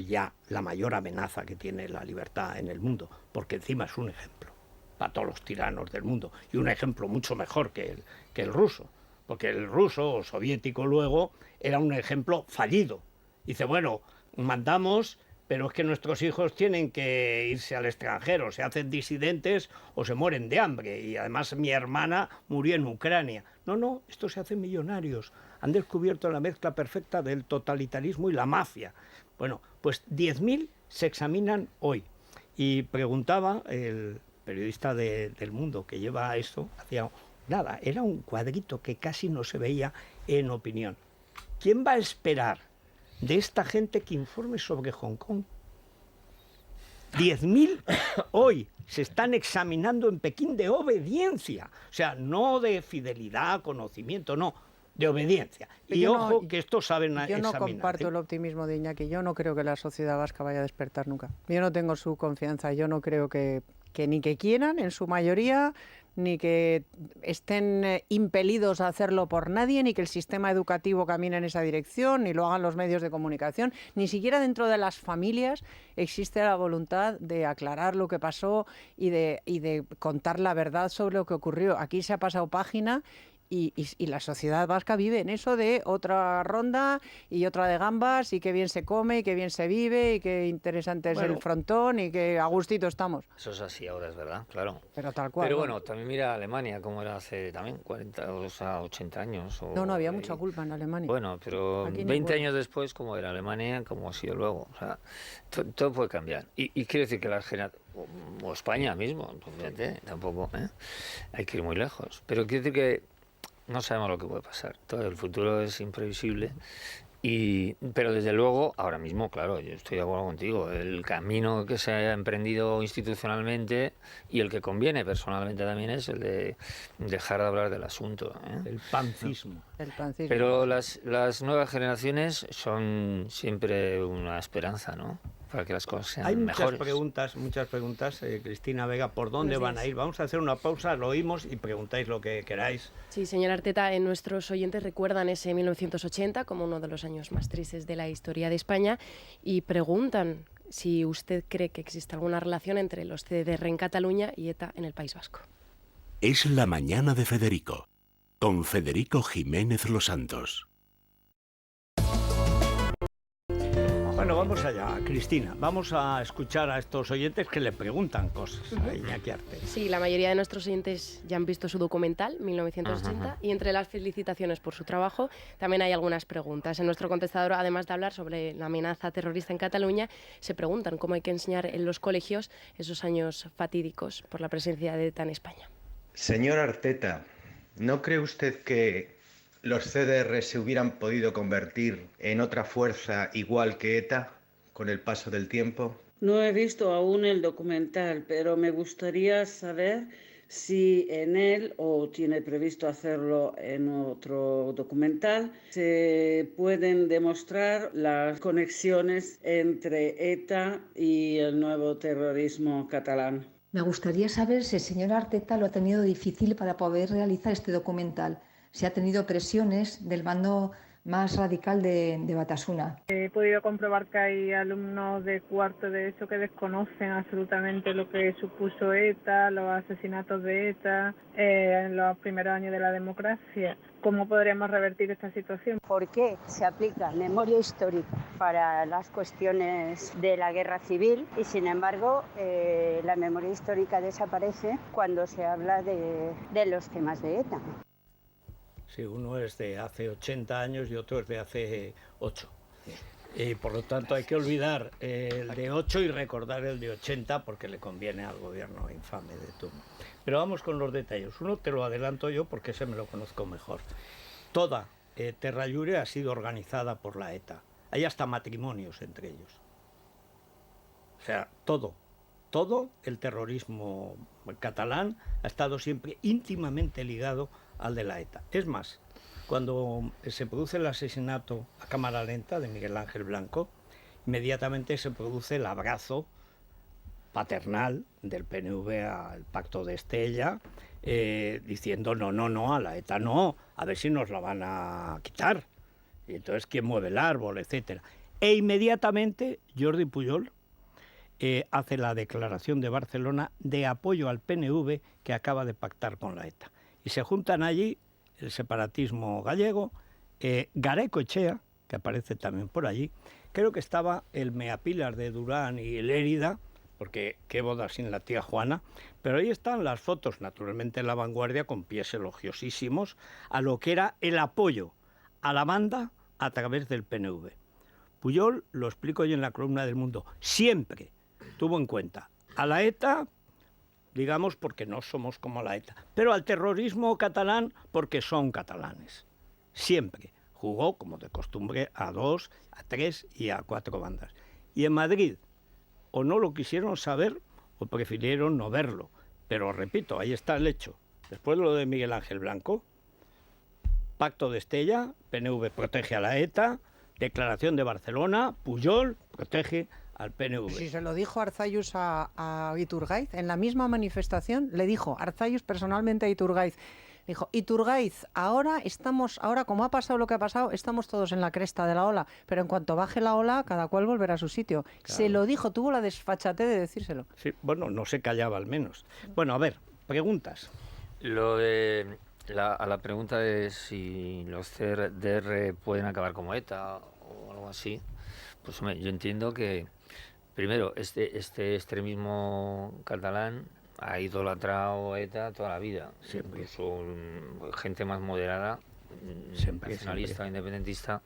ya la mayor amenaza que tiene la libertad en el mundo, porque encima es un ejemplo para todos los tiranos del mundo, y un ejemplo mucho mejor que el ruso, porque el ruso o soviético luego era un ejemplo fallido. Dice, bueno, mandamos, pero es que nuestros hijos tienen que irse al extranjero, se hacen disidentes o se mueren de hambre, y además mi hermana murió en Ucrania. No, estos se hacen millonarios, han descubierto la mezcla perfecta del totalitarismo y la mafia. Bueno, pues 10.000 se examinan hoy. Y preguntaba el periodista del Mundo que lleva esto, hacía nada, era un cuadrito que casi no se veía en Opinión. ¿Quién va a esperar de esta gente que informe sobre Hong Kong? 10.000 hoy se están examinando en Pekín de obediencia, o sea, no de fidelidad, conocimiento, no, de obediencia. Y ojo, que esto saben Yo no examinar, comparto el optimismo de Iñaki. Yo no creo que la sociedad vasca vaya a despertar nunca. Yo no tengo su confianza. Yo no creo que ni que quieran, en su mayoría, ni que estén impelidos a hacerlo por nadie, ni que el sistema educativo camine en esa dirección, ni lo hagan los medios de comunicación. Ni siquiera dentro de las familias existe la voluntad de aclarar lo que pasó y de contar la verdad sobre lo que ocurrió. Aquí se ha pasado página. Y la sociedad vasca vive en eso de otra ronda y otra de gambas, y qué bien se come y qué bien se vive y qué interesante es el frontón y qué a gustito estamos. Eso es así ahora, es verdad, claro. Pero tal cual. Pero bueno, también mira Alemania, como era hace también 40 o 80 años. No había mucha culpa en Alemania. Bueno, pero aquí 20 años después, como era Alemania, como ha sido luego. O sea, todo puede cambiar. Y quiero decir que las generaciones, o España mismo, fíjate, tampoco, hay que ir muy lejos. Pero quiero decir que no sabemos lo que puede pasar. Todo el futuro es imprevisible. Pero desde luego, ahora mismo, claro, yo estoy de acuerdo contigo. El camino que se ha emprendido institucionalmente y el que conviene personalmente también es el de dejar de hablar del asunto. El pancismo. Pero las nuevas generaciones son siempre una esperanza, ¿no? Para que las cosas sean mejores. Hay muchas preguntas, Cristina Vega, ¿por dónde van a ir? Vamos a hacer una pausa, lo oímos y preguntáis lo que queráis. Sí, señor Arteta, nuestros oyentes recuerdan ese 1980 como uno de los años más tristes de la historia de España y preguntan si usted cree que existe alguna relación entre los CDR en Cataluña y ETA en el País Vasco. Es la mañana de Federico, con Federico Jiménez Los Santos. Bueno, vamos allá, Cristina. Vamos a escuchar a estos oyentes que le preguntan cosas a Iñaki Arteta. Sí, la mayoría de nuestros oyentes ya han visto su documental, 1980, y entre las felicitaciones por su trabajo también hay algunas preguntas. En nuestro contestador, además de hablar sobre la amenaza terrorista en Cataluña, se preguntan cómo hay que enseñar en los colegios esos años fatídicos por la presencia de ETA en España. Señor Arteta, ¿no cree usted que los CDR se hubieran podido convertir en otra fuerza igual que ETA con el paso del tiempo? No he visto aún el documental, pero me gustaría saber si en él, o tiene previsto hacerlo en otro documental, se pueden demostrar las conexiones entre ETA y el nuevo terrorismo catalán. Me gustaría saber si el señor Arteta lo ha tenido difícil para poder realizar este documental. Se ha tenido presiones del bando más radical de Batasuna. He podido comprobar que hay alumnos de cuarto de ESO que desconocen absolutamente lo que supuso ETA, los asesinatos de ETA en los primeros años de la democracia. ¿Cómo podríamos revertir esta situación? ¿Por qué se aplica memoria histórica para las cuestiones de la guerra civil y, sin embargo, la memoria histórica desaparece cuando se habla de los temas de ETA? Sí, uno es de hace 80 años y otro es de hace 8. Y por lo tanto hay que olvidar el de 8 y recordar el de 80 porque le conviene al gobierno infame de turno. Pero vamos con los detalles. Uno te lo adelanto yo porque ese me lo conozco mejor. Toda Terra Llure ha sido organizada por la ETA. Hay hasta matrimonios entre ellos. O sea, todo el terrorismo catalán ha estado siempre íntimamente ligado al de la ETA. Es más, cuando se produce el asesinato a cámara lenta de Miguel Ángel Blanco, inmediatamente se produce el abrazo paternal del PNV al Pacto de Estella, diciendo no, a la ETA no, a ver si nos la van a quitar. Y entonces, ¿quién mueve el árbol?, etcétera. E inmediatamente Jordi Pujol hace la declaración de Barcelona de apoyo al PNV que acaba de pactar con la ETA. Y se juntan allí el separatismo gallego, Gareco Echea, que aparece también por allí, creo que estaba el Meapilar de Durán y el Lérida, porque qué boda sin la tía Juana, pero ahí están las fotos, naturalmente en La Vanguardia, con pies elogiosísimos, a lo que era el apoyo a la banda a través del PNV. Pujol, lo explico yo en la columna del Mundo, siempre tuvo en cuenta a la ETA, digamos, porque no somos como la ETA, pero al terrorismo catalán porque son catalanes. Siempre jugó, como de costumbre, a 2, a 3 y a 4 bandas. Y en Madrid, o no lo quisieron saber o prefirieron no verlo. Pero repito, ahí está el hecho. Después de lo de Miguel Ángel Blanco, Pacto de Estella, PNV protege a la ETA, Declaración de Barcelona, Pujol protege al PNV. Si se lo dijo Arzayus a Iturgaiz, en la misma manifestación le dijo Arzayus personalmente a Iturgaiz, dijo, Iturgaiz, ahora como ha pasado lo que ha pasado, estamos todos en la cresta de la ola, pero en cuanto baje la ola, cada cual volverá a su sitio. Claro. Se lo dijo, tuvo la desfachatez de decírselo. Sí, bueno, no se callaba al menos. Bueno, a ver, preguntas. Lo de a la pregunta de si los CDR pueden acabar como ETA o algo así, pues hombre, yo entiendo que, primero, este extremismo catalán ha idolatrado ETA toda la vida. Siempre. Incluso gente más moderada, nacionalista, independentista,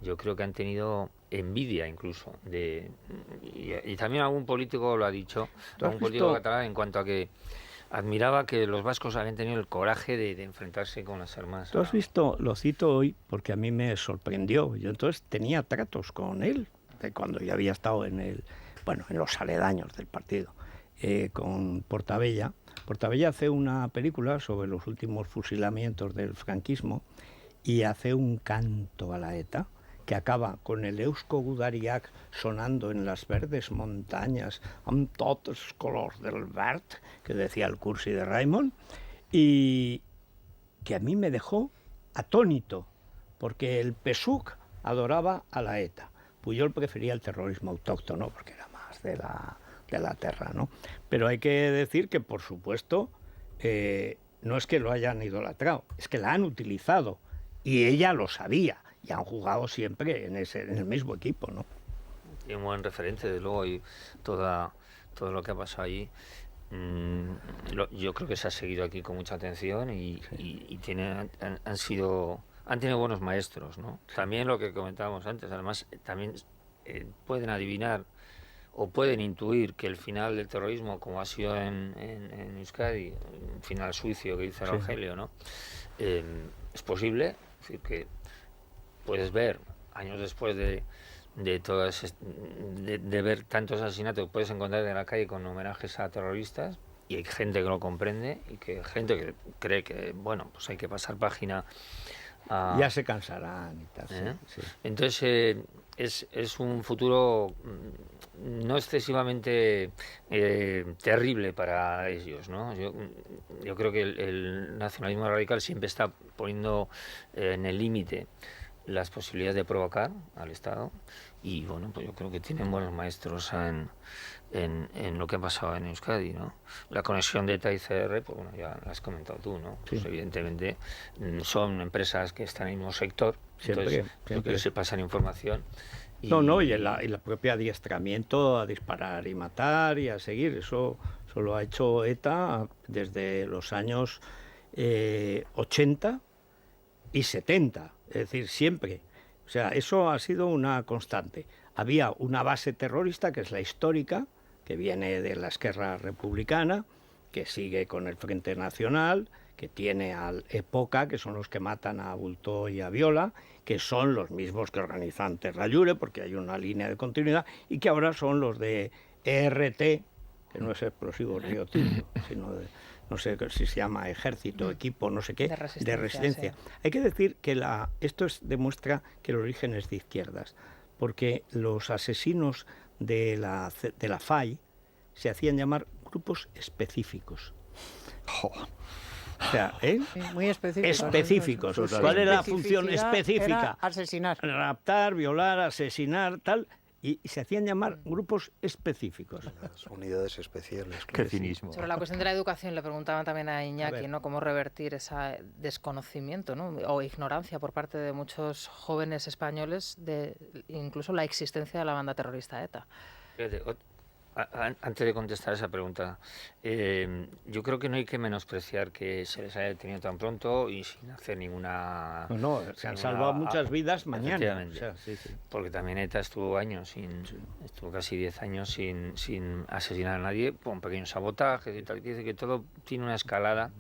yo creo que han tenido envidia incluso y también algún político lo ha dicho, algún político catalán, en cuanto a que admiraba que los vascos habían tenido el coraje de enfrentarse con las armas. ¿Tú has visto? Lo cito hoy porque a mí me sorprendió. Yo entonces tenía tratos con él, de cuando ya había estado en los aledaños del partido, con Portabella. Portabella hace una película sobre los últimos fusilamientos del franquismo y hace un canto a la ETA que acaba con el Eusko Gudariak sonando en las verdes montañas, amb tots els colors del verd, que decía el cursi de Raimon, y que a mí me dejó atónito, porque el PSUC adoraba a la ETA. Pujol prefería el terrorismo autóctono, porque era más de la terra, ¿no? Pero hay que decir que, por supuesto, no es que lo hayan idolatrado, es que la han utilizado, y ella lo sabía. Y han jugado siempre en el mismo equipo, ¿no? Y un buen referente, desde luego, y todo lo que ha pasado allí. Yo creo que se ha seguido aquí con mucha atención y han tenido buenos maestros, ¿no? También lo que comentábamos antes, además, también pueden adivinar o pueden intuir que el final del terrorismo, como ha sido en Euskadi, un final suicio que dice Rogelio, ¿no? Es posible, es decir, que puedes ver, años después de ver tantos asesinatos, puedes encontrar en la calle con homenajes a terroristas, y hay gente que lo comprende y que gente que cree que, bueno, pues hay que pasar página. Ya se cansarán y tal. Sí. Entonces es un futuro no excesivamente terrible para ellos, ¿no? Yo creo que el nacionalismo radical siempre está poniendo en el límite las posibilidades de provocar al Estado, y bueno, pues yo creo que tienen buenos maestros en lo que ha pasado en Euskadi, ¿no? La conexión de ETA y CDR, pues bueno, ya lo has comentado tú, ¿no? Pues sí. Evidentemente son empresas que están en el mismo sector, siempre se pasan información. Y el propio adiestramiento a disparar y matar y a seguir, eso lo ha hecho ETA desde los años 80 y 70. Es decir, siempre. O sea, eso ha sido una constante. Había una base terrorista, que es la histórica, que viene de la Esquerra Republicana, que sigue con el Frente Nacional, que tiene al EPOCA, que son los que matan a Bultó y a Viola, que son los mismos que organizan Terra Llure, porque hay una línea de continuidad, y que ahora son los de ERT, que no es explosivo Río Tinto, sino no sé si se llama ejército, equipo, no sé qué, de resistencia. Sí. Hay que decir que esto demuestra que el origen es de izquierdas, porque los asesinos de la FAI se hacían llamar grupos específicos. O sea, muy específicos. ¿Cuál era la función específica? Era asesinar. Raptar, violar, asesinar, tal. Y se hacían llamar grupos específicos. Las unidades especiales. Qué cinismo. Sobre la cuestión de la educación le preguntaban también a Iñaki, ¿no? Cómo revertir ese desconocimiento, ¿no? O ignorancia por parte de muchos jóvenes españoles de incluso la existencia de la banda terrorista ETA. Antes de contestar esa pregunta, yo creo que no hay que menospreciar que se les haya detenido tan pronto y sin hacer ninguna... No, se han salvado muchas vidas mañana. O sea, sí. Porque también ETA estuvo estuvo casi 10 años sin asesinar a nadie, con pequeños sabotajes y tal. Dice que todo tiene una escalada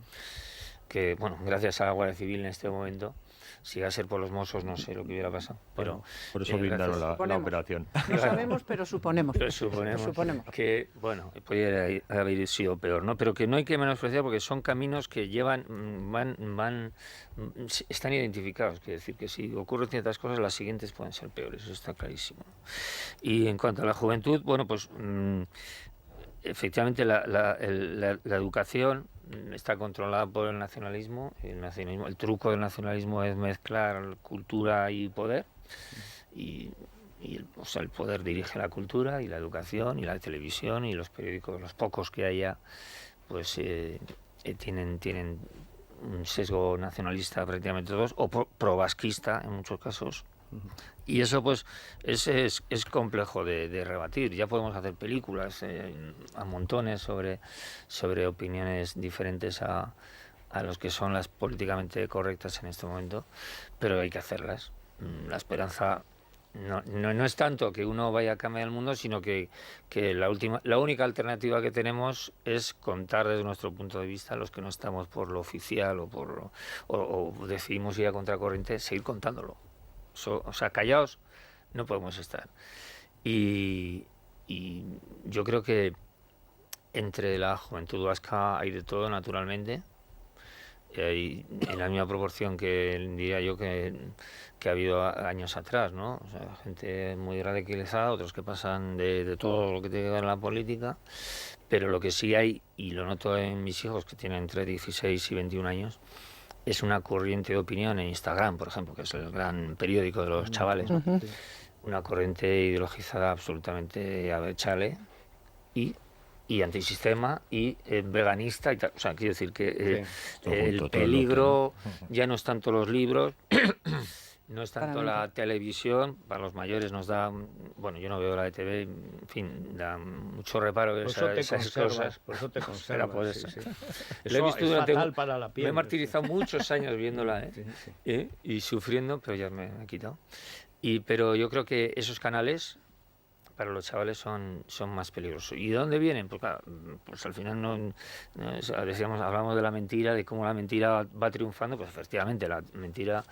que, bueno, gracias a la Guardia Civil en este momento, Si iba a ser por los Mossos, no sé lo que hubiera pasado. Pero por eso blindaron la operación. No sabemos, pero suponemos. Pero suponemos que, bueno, podría haber sido peor, ¿no? Pero que no hay que menospreciar porque son caminos que están identificados. Quiere decir que si ocurren ciertas cosas, las siguientes pueden ser peores, eso está clarísimo. Y en cuanto a la juventud, bueno, pues efectivamente la educación está controlada por el nacionalismo. El truco del nacionalismo es mezclar cultura y poder, y el poder dirige la cultura y la educación y la televisión y los periódicos, los pocos que haya, pues tienen un sesgo nacionalista prácticamente todos, o pro-vasquista en muchos casos. Y eso pues es complejo de rebatir. Ya podemos hacer películas a montones sobre opiniones diferentes a los que son las políticamente correctas en este momento, pero hay que hacerlas. La esperanza no es tanto que uno vaya a cambiar el mundo, sino que la única alternativa que tenemos es contar desde nuestro punto de vista, los que no estamos por lo oficial o decidimos ir a contracorriente, seguir contándolo. O sea, callados no podemos estar. Y yo creo que entre la juventud vasca hay de todo, naturalmente. Hay en la misma proporción que diría yo que ha habido años atrás, ¿no? O sea, gente muy radicalizada, otros que pasan de todo lo que tiene que ver en la política. Pero lo que sí hay, y lo noto en mis hijos que tienen entre 16 y 21 años, es una corriente de opinión en Instagram, por ejemplo, que es el gran periódico de los chavales, ¿no? Una corriente ideologizada absolutamente chale y antisistema y veganista y tal. O sea, quiero decir que el peligro ya no es tanto los libros, no es tanto la televisión. Para los mayores nos da, bueno, yo no veo la ETV, en fin, da mucho reparo ver esas cosas. Por eso te conservas. Por eso. Sí. Lo he visto durante para la piel. Me he martirizado muchos años viéndola, y sufriendo, pero ya me he quitado. Pero yo creo que esos canales para los chavales son más peligrosos. ¿Y de dónde vienen? Pues claro, pues al final hablamos de la mentira, de cómo la mentira va triunfando. Pues efectivamente la mentira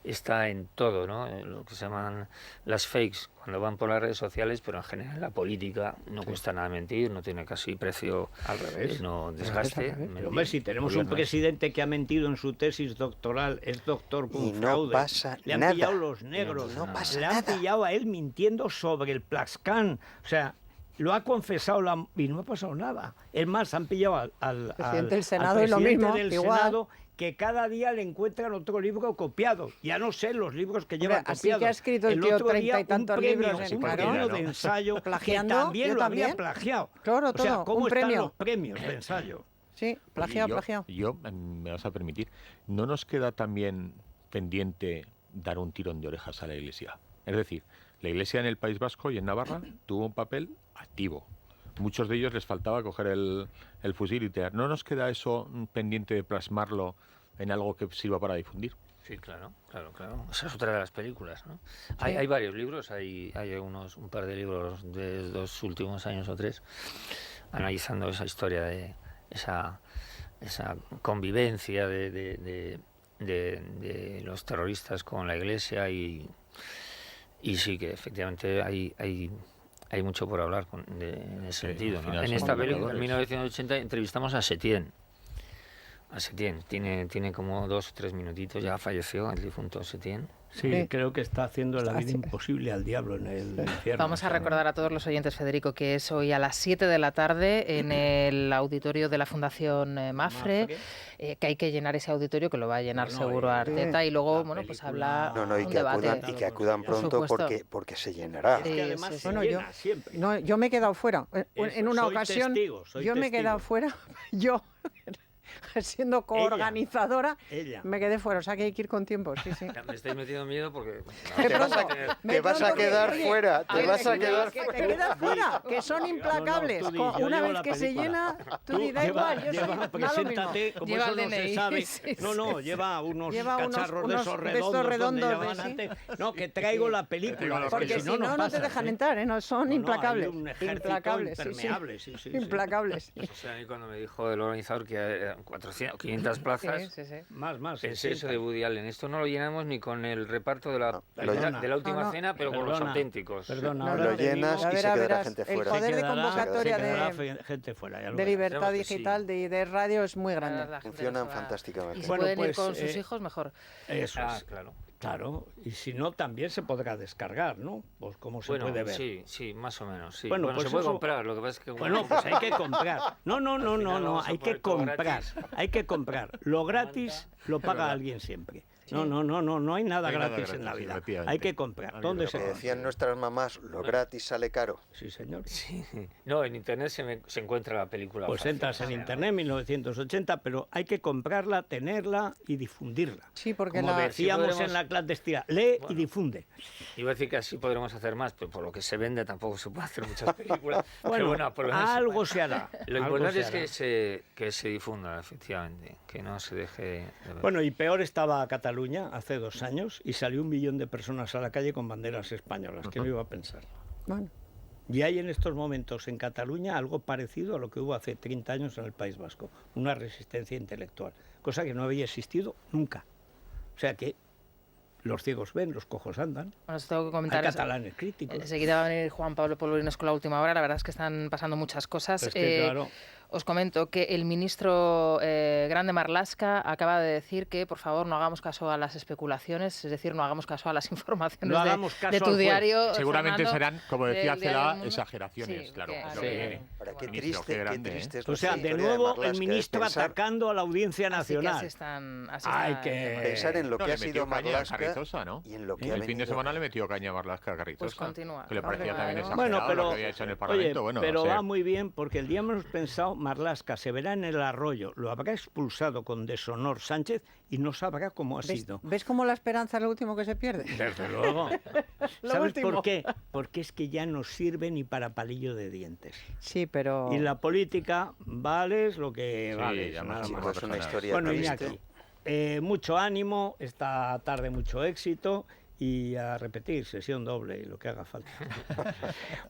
está en todo, ¿no? Lo que se llaman las fakes cuando van por las redes sociales, pero en general la política no cuesta nada mentir, no tiene casi precio, al revés, no desgaste. Hombre, si tenemos un presidente que ha mentido en su tesis doctoral, es doctor con fraude. No pasa le han nada. pillado los negros, No pasa le han pillado a él mintiendo sobre el Plaxcan. O sea, lo ha confesado y no ha pasado nada. Es más, han pillado al presidente del Senado al y lo mismo, del igual. Senado, que cada día le encuentran otro libro copiado. Ya no sé los libros que llevan copiados. Así que ha escrito el tío 30 y tantos libros un premio de ensayo plagiando, que también yo lo también. había plagiado. Claro, todo, o sea, ¿cómo un están premio. los premios de ensayo? Sí, plagiado. Yo, me vas a permitir, ¿no nos queda también pendiente dar un tirón de orejas a la Iglesia? Es decir, la Iglesia en el País Vasco y en Navarra tuvo un papel activo. Muchos de ellos les faltaba coger el fusil y tirar. ¿No nos queda eso pendiente de plasmarlo en algo que sirva para difundir? Sí, claro. Esa es otra de las películas, ¿no? Sí. Hay varios libros, hay un par de libros de los últimos años o 3 analizando esa historia de esa convivencia de los terroristas con la Iglesia y sí que efectivamente hay mucho por hablar en ese sentido, ¿no? En esta película, en 1980, entrevistamos a Setién. Tiene como 2 o 3 minutitos, ya falleció el difunto Setién. Sí, creo que está haciendo la vida imposible al diablo en el infierno. Vamos a recordar a todos los oyentes, Federico, que es hoy a las 7 de la tarde en el auditorio de la Fundación Mafre, que hay que llenar ese auditorio, que lo va a llenar seguro Arteta, y luego, pues habla y un que debate. Y que acudan pronto porque se llenará. Es que además se llena siempre. No, yo me he quedado fuera. En una ocasión, yo me he quedado fuera, siendo coorganizadora, me quedé fuera, o sea que hay que ir con tiempo. Sí. Me estáis metiendo miedo porque te vas a quedar fuera, te quedas fuera, que son implacables. Una vez que se llena, tú da igual, yo soy preséntate, como eso no se sabe. Lleva unos cacharros de esos redondos antes. No, que traigo la película, porque si no te dejan entrar, no son implacables. Un ejército impermeable, implacables. O sea, a mí cuando me dijo el organizador que 400, 500 plazas. Sí. Más. Es eso de Woody Allen. Esto no lo llenamos ni con el reparto de la última cena, pero con los auténticos. No lo llenas y se quedará gente fuera. El poder de convocatoria de libertad digital de radio es muy grande. Funcionan fantásticamente. Y si pueden ir con sus hijos, mejor. Eso es. Claro, y si no, también se podrá descargar, ¿no? Pues como se puede ver. Sí, más o menos, sí. Bueno, pues se puede comprar, lo que pasa es que... Bueno, pues hay que comprar. No, hay que comprar. Hay que comprar. Lo gratis lo paga alguien siempre. No hay nada gratis en la vida. Hay que comprar. ¿Dónde se compra? Decían nuestras mamás, lo gratis sale caro. Sí, señor. Sí. No, en internet se encuentra la película. Pues entras en internet, 1980, pero hay que comprarla, tenerla y difundirla. Sí, porque como decíamos en la clandestina, lee y difunde. Iba a decir que así podremos hacer más, pero por lo que se vende tampoco se puede hacer muchas películas. Bueno, por lo menos algo se hará. Lo importante es que se difunda, efectivamente, que no se deje de ver. Bueno, y peor estaba Cataluña hace 2 años y salió 1 millón de personas a la calle con banderas españolas. ¿Quién lo iba a pensar? Bueno. Y hay en estos momentos en Cataluña algo parecido a lo que hubo hace 30 años en el País Vasco, una resistencia intelectual, cosa que no había existido nunca. O sea que los ciegos ven, los cojos andan. Bueno, os tengo que comentar. Hay catalanes críticos. Enseguida va a venir Juan Pablo Polvorinos con la última hora. La verdad es que están pasando muchas cosas. Es que, claro. Os comento que el ministro Grande Marlaska acaba de decir que, por favor, no hagamos caso a las especulaciones, es decir, no hagamos caso a las informaciones de tu diario. Seguramente Fernando, serán, como decía Cela, exageraciones, sí, claro. Qué triste es o sea, de nuevo el ministro atacando a la Audiencia Nacional. Hay que pensar en lo que ha sido Marlaska ¿no? y en lo que el fin de semana le metió caña a Marlaska a Carrizosa. Pues continúa. Que le parecía también exagerado bueno, pero, lo que había hecho en el Parlamento. Pero va muy bien porque el día hemos pensado Marlaska se verá en el arroyo, lo habrá expulsado con deshonor Sánchez y no sabrá cómo ha sido. ¿Ves cómo la esperanza es lo último que se pierde? Desde luego. ¿Sabes por qué? Porque es que ya no sirve ni para palillo de dientes. Sí, pero... Y la política vales lo que vales. Ya nada más. Es una historia bueno, triste. Iñaki, mucho ánimo, esta tarde mucho éxito. Y a repetir, sesión doble y lo que haga falta.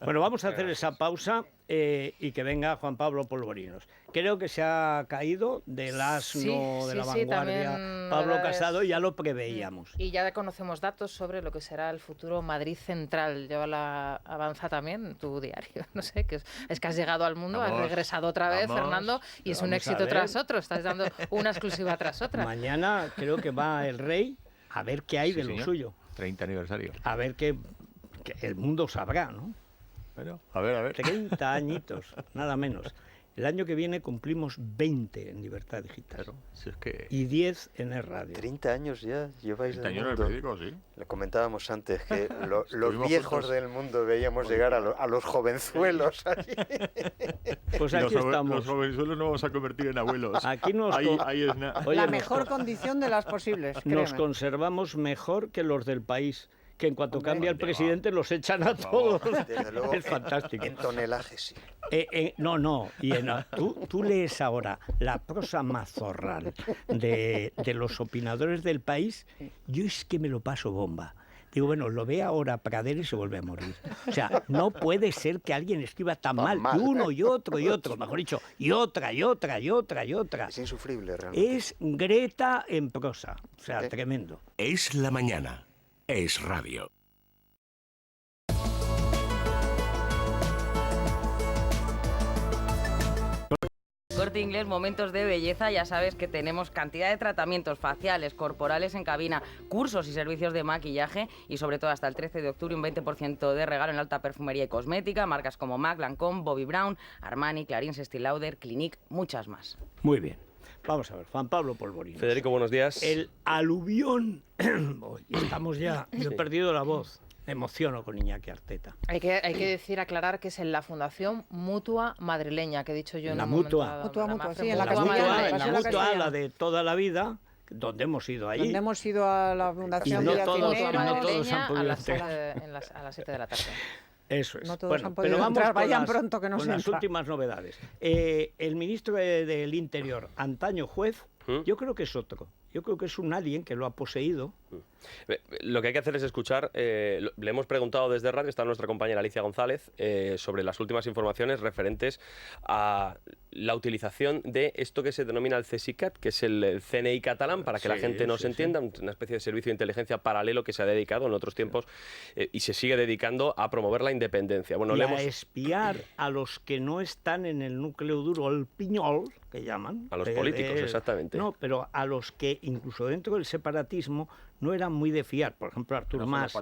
Bueno, vamos a hacer esa pausa y que venga Juan Pablo Polvorinos. Creo que se ha caído del asno de la vanguardia Pablo Casado, ya lo preveíamos. Y ya conocemos datos sobre lo que será el futuro Madrid Central. Yo la avanza también en tu diario. No sé, que es que has llegado al mundo, has regresado otra vez, Fernando, y es un éxito tras otro. Estás dando una exclusiva tras otra. Mañana creo que va el rey a ver qué hay de lo suyo. 30 aniversario. A ver que el mundo sabrá, ¿no? Bueno, a ver. 30 añitos, nada menos. El año que viene cumplimos 20 en Libertad Digital. Claro, si es que... Y 10 en el radio. 30 años ya lleváis en el mundo. En el periódico, sí. Lo comentábamos antes, que los viejos del mundo veíamos llegar a los jovenzuelos allí. Pues aquí estamos. Los jovenzuelos nos vamos a convertir en abuelos. Aquí nos ahí es Oye, la mejor condición de las posibles, créeme. Nos conservamos mejor que los del país. Que en cuanto cambia el presidente los echan a todos. Luego, es fantástico. En tonelaje, sí. No. Y tú lees ahora la prosa mazorral de los opinadores del país. Yo es que me lo paso bomba. Digo, bueno, lo ve ahora Pradera y se vuelve a morir. O sea, no puede ser que alguien escriba tan mal. Y uno y otro, mejor dicho, y otra. Es insufrible, realmente. Es Greta en prosa. O sea, tremendo. Es la mañana. Es radio. Corte Inglés, momentos de belleza, ya sabes que tenemos cantidad de tratamientos faciales, corporales en cabina, cursos y servicios de maquillaje y sobre todo hasta el 13 de octubre un 20% de regalo en alta perfumería y cosmética, marcas como MAC, Lancôme, Bobbi Brown, Armani, Clarins, Estée Lauder, Clinique, muchas más. Muy bien. Vamos a ver, Juan Pablo Polvorinos. Federico, buenos días. El aluvión. Estamos ya, yo he perdido la voz. Me emociono con Iñaki Arteta. Hay que decir, aclarar que es en la Fundación Mutua Madrileña, que he dicho yo en la un Mutua. Mutua, sí, en la Mutua, la de toda la vida, donde hemos ido ahí. Donde hemos ido a la Fundación de Madrileña a las 7 de la tarde. Eso es. No todos han podido entrar, vayan pronto que no se entra. Las últimas novedades. El ministro del Interior, Antaño Juez, yo creo que es otro. Yo creo que es un alien que lo ha poseído Lo que hay que hacer es escuchar, le hemos preguntado desde radio, está nuestra compañera Alicia González, sobre las últimas informaciones referentes a la utilización de esto que se denomina el CSICAT, que es el CNI catalán, para que la gente nos entienda, una especie de servicio de inteligencia paralelo que se ha dedicado en otros tiempos y se sigue dedicando a promover la independencia. Bueno, y a espiar a los que no están en el núcleo duro, el piñol, que llaman. A los políticos, exactamente. No, pero a los que incluso dentro del separatismo no eran muy de fiar. Por ejemplo, Artur Mas,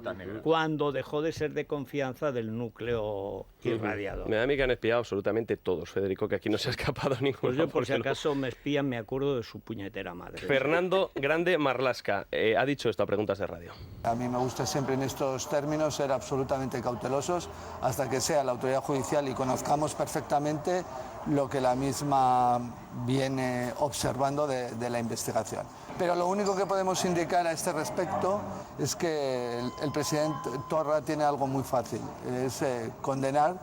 cuando dejó de ser de confianza del núcleo irradiado. Me da a mí que han espiado absolutamente todos, Federico, que aquí no se ha escapado ninguno. Pues yo, por si acaso me espían, me acuerdo de su puñetera madre. Fernando Grande Marlaska ha dicho esto a Preguntas de Radio. A mí me gusta siempre en estos términos ser absolutamente cautelosos hasta que sea la autoridad judicial y conozcamos perfectamente lo que la misma viene observando de la investigación. Pero lo único que podemos indicar a este respecto es que el presidente Torra tiene algo muy fácil, es condenar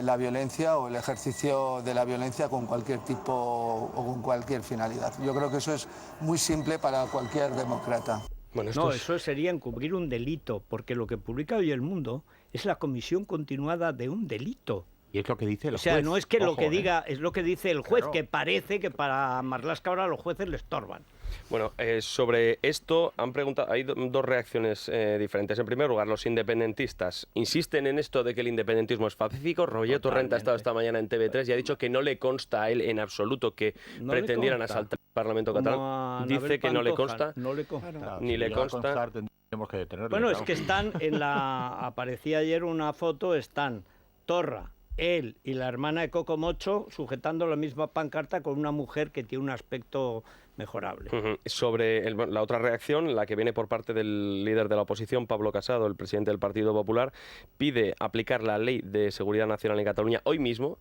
la violencia o el ejercicio de la violencia con cualquier tipo o con cualquier finalidad. Yo creo que eso es muy simple para cualquier demócrata. Bueno, no, eso sería encubrir un delito, porque lo que publica hoy El Mundo es la comisión continuada de un delito. Y es lo que dice el juez. O sea, no es que lo que diga, es lo que dice el juez, claro. Que parece que para Marlaska ahora los jueces le estorban. Bueno, sobre esto han preguntado, hay dos reacciones diferentes. En primer lugar, los independentistas insisten en esto de que el independentismo es pacífico. Roger Torrent ha estado esta mañana en TV3 y ha dicho que no le consta a él en absoluto que pretendieran asaltar el Parlamento catalán. Dice que no le consta, no le consta. Ni le consta. Tenemos que detenerle. Bueno, es que están aparecía ayer una foto, están Torra, él y la hermana de Coco Mocho sujetando la misma pancarta con una mujer que tiene un aspecto mejorable. Sobre la otra reacción, la que viene por parte del líder de la oposición, Pablo Casado, el presidente del Partido Popular, pide aplicar la Ley de Seguridad Nacional en Cataluña hoy mismo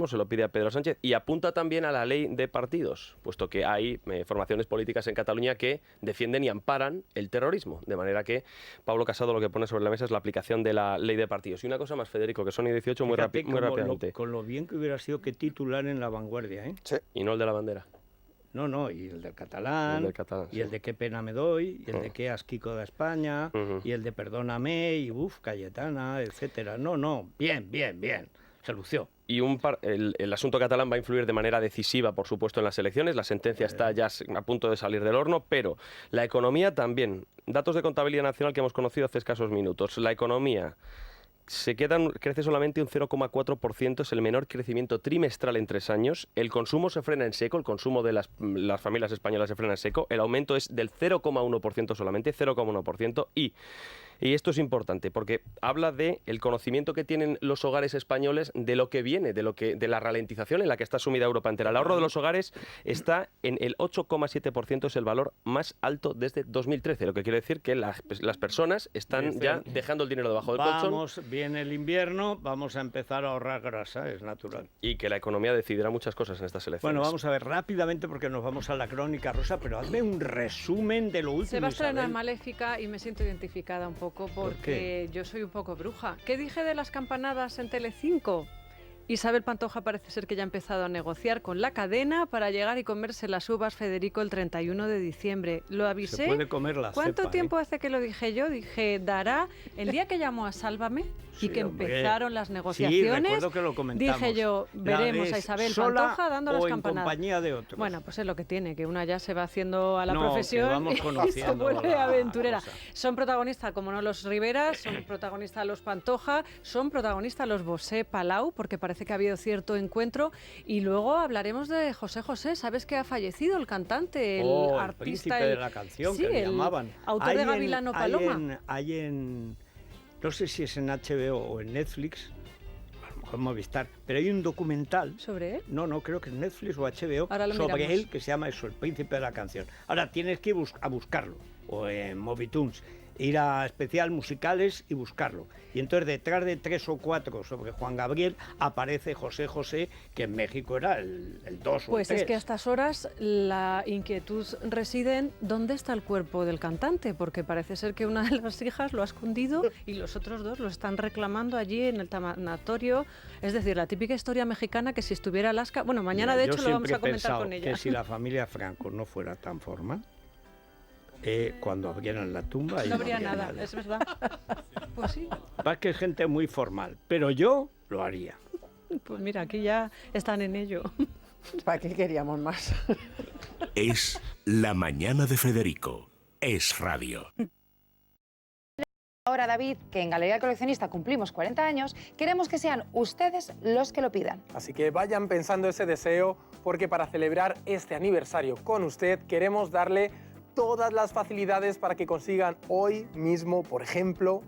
se lo pide a Pedro Sánchez, y apunta también a la Ley de Partidos, puesto que hay formaciones políticas en Cataluña que defienden y amparan el terrorismo, de manera que Pablo Casado lo que pone sobre la mesa es la aplicación de la Ley de Partidos. Y una cosa más, Federico, que son 18 muy rápidamente. Con lo bien que hubiera sido que titular en La Vanguardia, ¿eh? Sí, y no el de La Bandera. No, y el del catalán, y el de qué pena me doy, y el de qué asquico de España, y el de perdóname, y Cayetana, etcétera. No, bien, se lució. Y el asunto catalán va a influir de manera decisiva, por supuesto, en las elecciones. La sentencia está ya a punto de salir del horno, pero la economía también. Datos de contabilidad nacional que hemos conocido hace escasos minutos. La economía crece solamente un 0,4%, es el menor crecimiento trimestral en 3 años. El consumo se frena en seco, el consumo de las familias españolas se frena en seco. El aumento es del 0,1% solamente, 0,1%. Y esto es importante porque habla de el conocimiento que tienen los hogares españoles de lo que viene, de la ralentización en la que está sumida Europa entera. El ahorro de los hogares está en el 8,7%, es el valor más alto desde 2013, lo que quiere decir que las personas están ya dejando el dinero debajo del colchón. Viene el invierno, vamos a empezar a ahorrar grasa, es natural. Y que la economía decidirá muchas cosas en estas elecciones. Bueno, vamos a ver rápidamente porque nos vamos a la crónica rosa, pero hazme un resumen de lo último. Se va a estrenar Maléfica y me siento identificada un poco porque yo soy un poco bruja. ¿Qué dije de las campanadas en Telecinco? Isabel Pantoja parece ser que ya ha empezado a negociar con la cadena para llegar y comerse las uvas, Federico, el 31 de diciembre. Lo avisé. Se puede comer la ¿Cuánto cepa, tiempo hace que lo dije yo? Dije, dará el día que llamó a Sálvame y que empezaron las negociaciones. Sí, recuerdo que lo comentamos. Dije yo, veremos a Isabel Pantoja dando las campanadas. En compañía de otros. Bueno, pues es lo que tiene, que una ya se va haciendo a la profesión y se vuelve aventurera. Son protagonistas, como no los Rivera, son protagonistas los Pantoja, son protagonistas los Bosé Palau, porque parece que ha habido cierto encuentro. Y luego hablaremos de José José. ¿Sabes que ha fallecido el cantante, el artista? Príncipe de la canción, que le llamaban. Autor de Gavilano Paloma. No sé si es en HBO o en Netflix, a lo mejor Movistar, pero hay un documental. ¿Sobre él? No, creo que es Netflix o HBO, sobre él, que se llama eso, El Príncipe de la Canción. Ahora tienes que ir a buscarlo, o en Movitunes, ir a especial musicales y buscarlo. Y entonces detrás de 3 o 4 sobre Juan Gabriel aparece José José, que en México era el 2 o el 3. Pues es que a estas horas la inquietud reside en dónde está el cuerpo del cantante, porque parece ser que una de las hijas lo ha escondido y los otros 2 lo están reclamando allí en el tanatorio. Es decir, la típica historia mexicana que si estuviera Alaska... Bueno, mañana de hecho lo vamos a comentar con ella. Que si la familia Franco no fuera tan formal, cuando abrieran la tumba... No habría nada, es verdad. Pues sí. Va que es gente muy formal, pero yo lo haría. Pues mira, aquí ya están en ello. ¿Para qué queríamos más? Es La Mañana de Federico. Es radio. Ahora, David, que en Galería Coleccionista cumplimos 40 años, queremos que sean ustedes los que lo pidan. Así que vayan pensando ese deseo, porque para celebrar este aniversario con usted queremos darle todas las facilidades para que consigan hoy mismo, por ejemplo,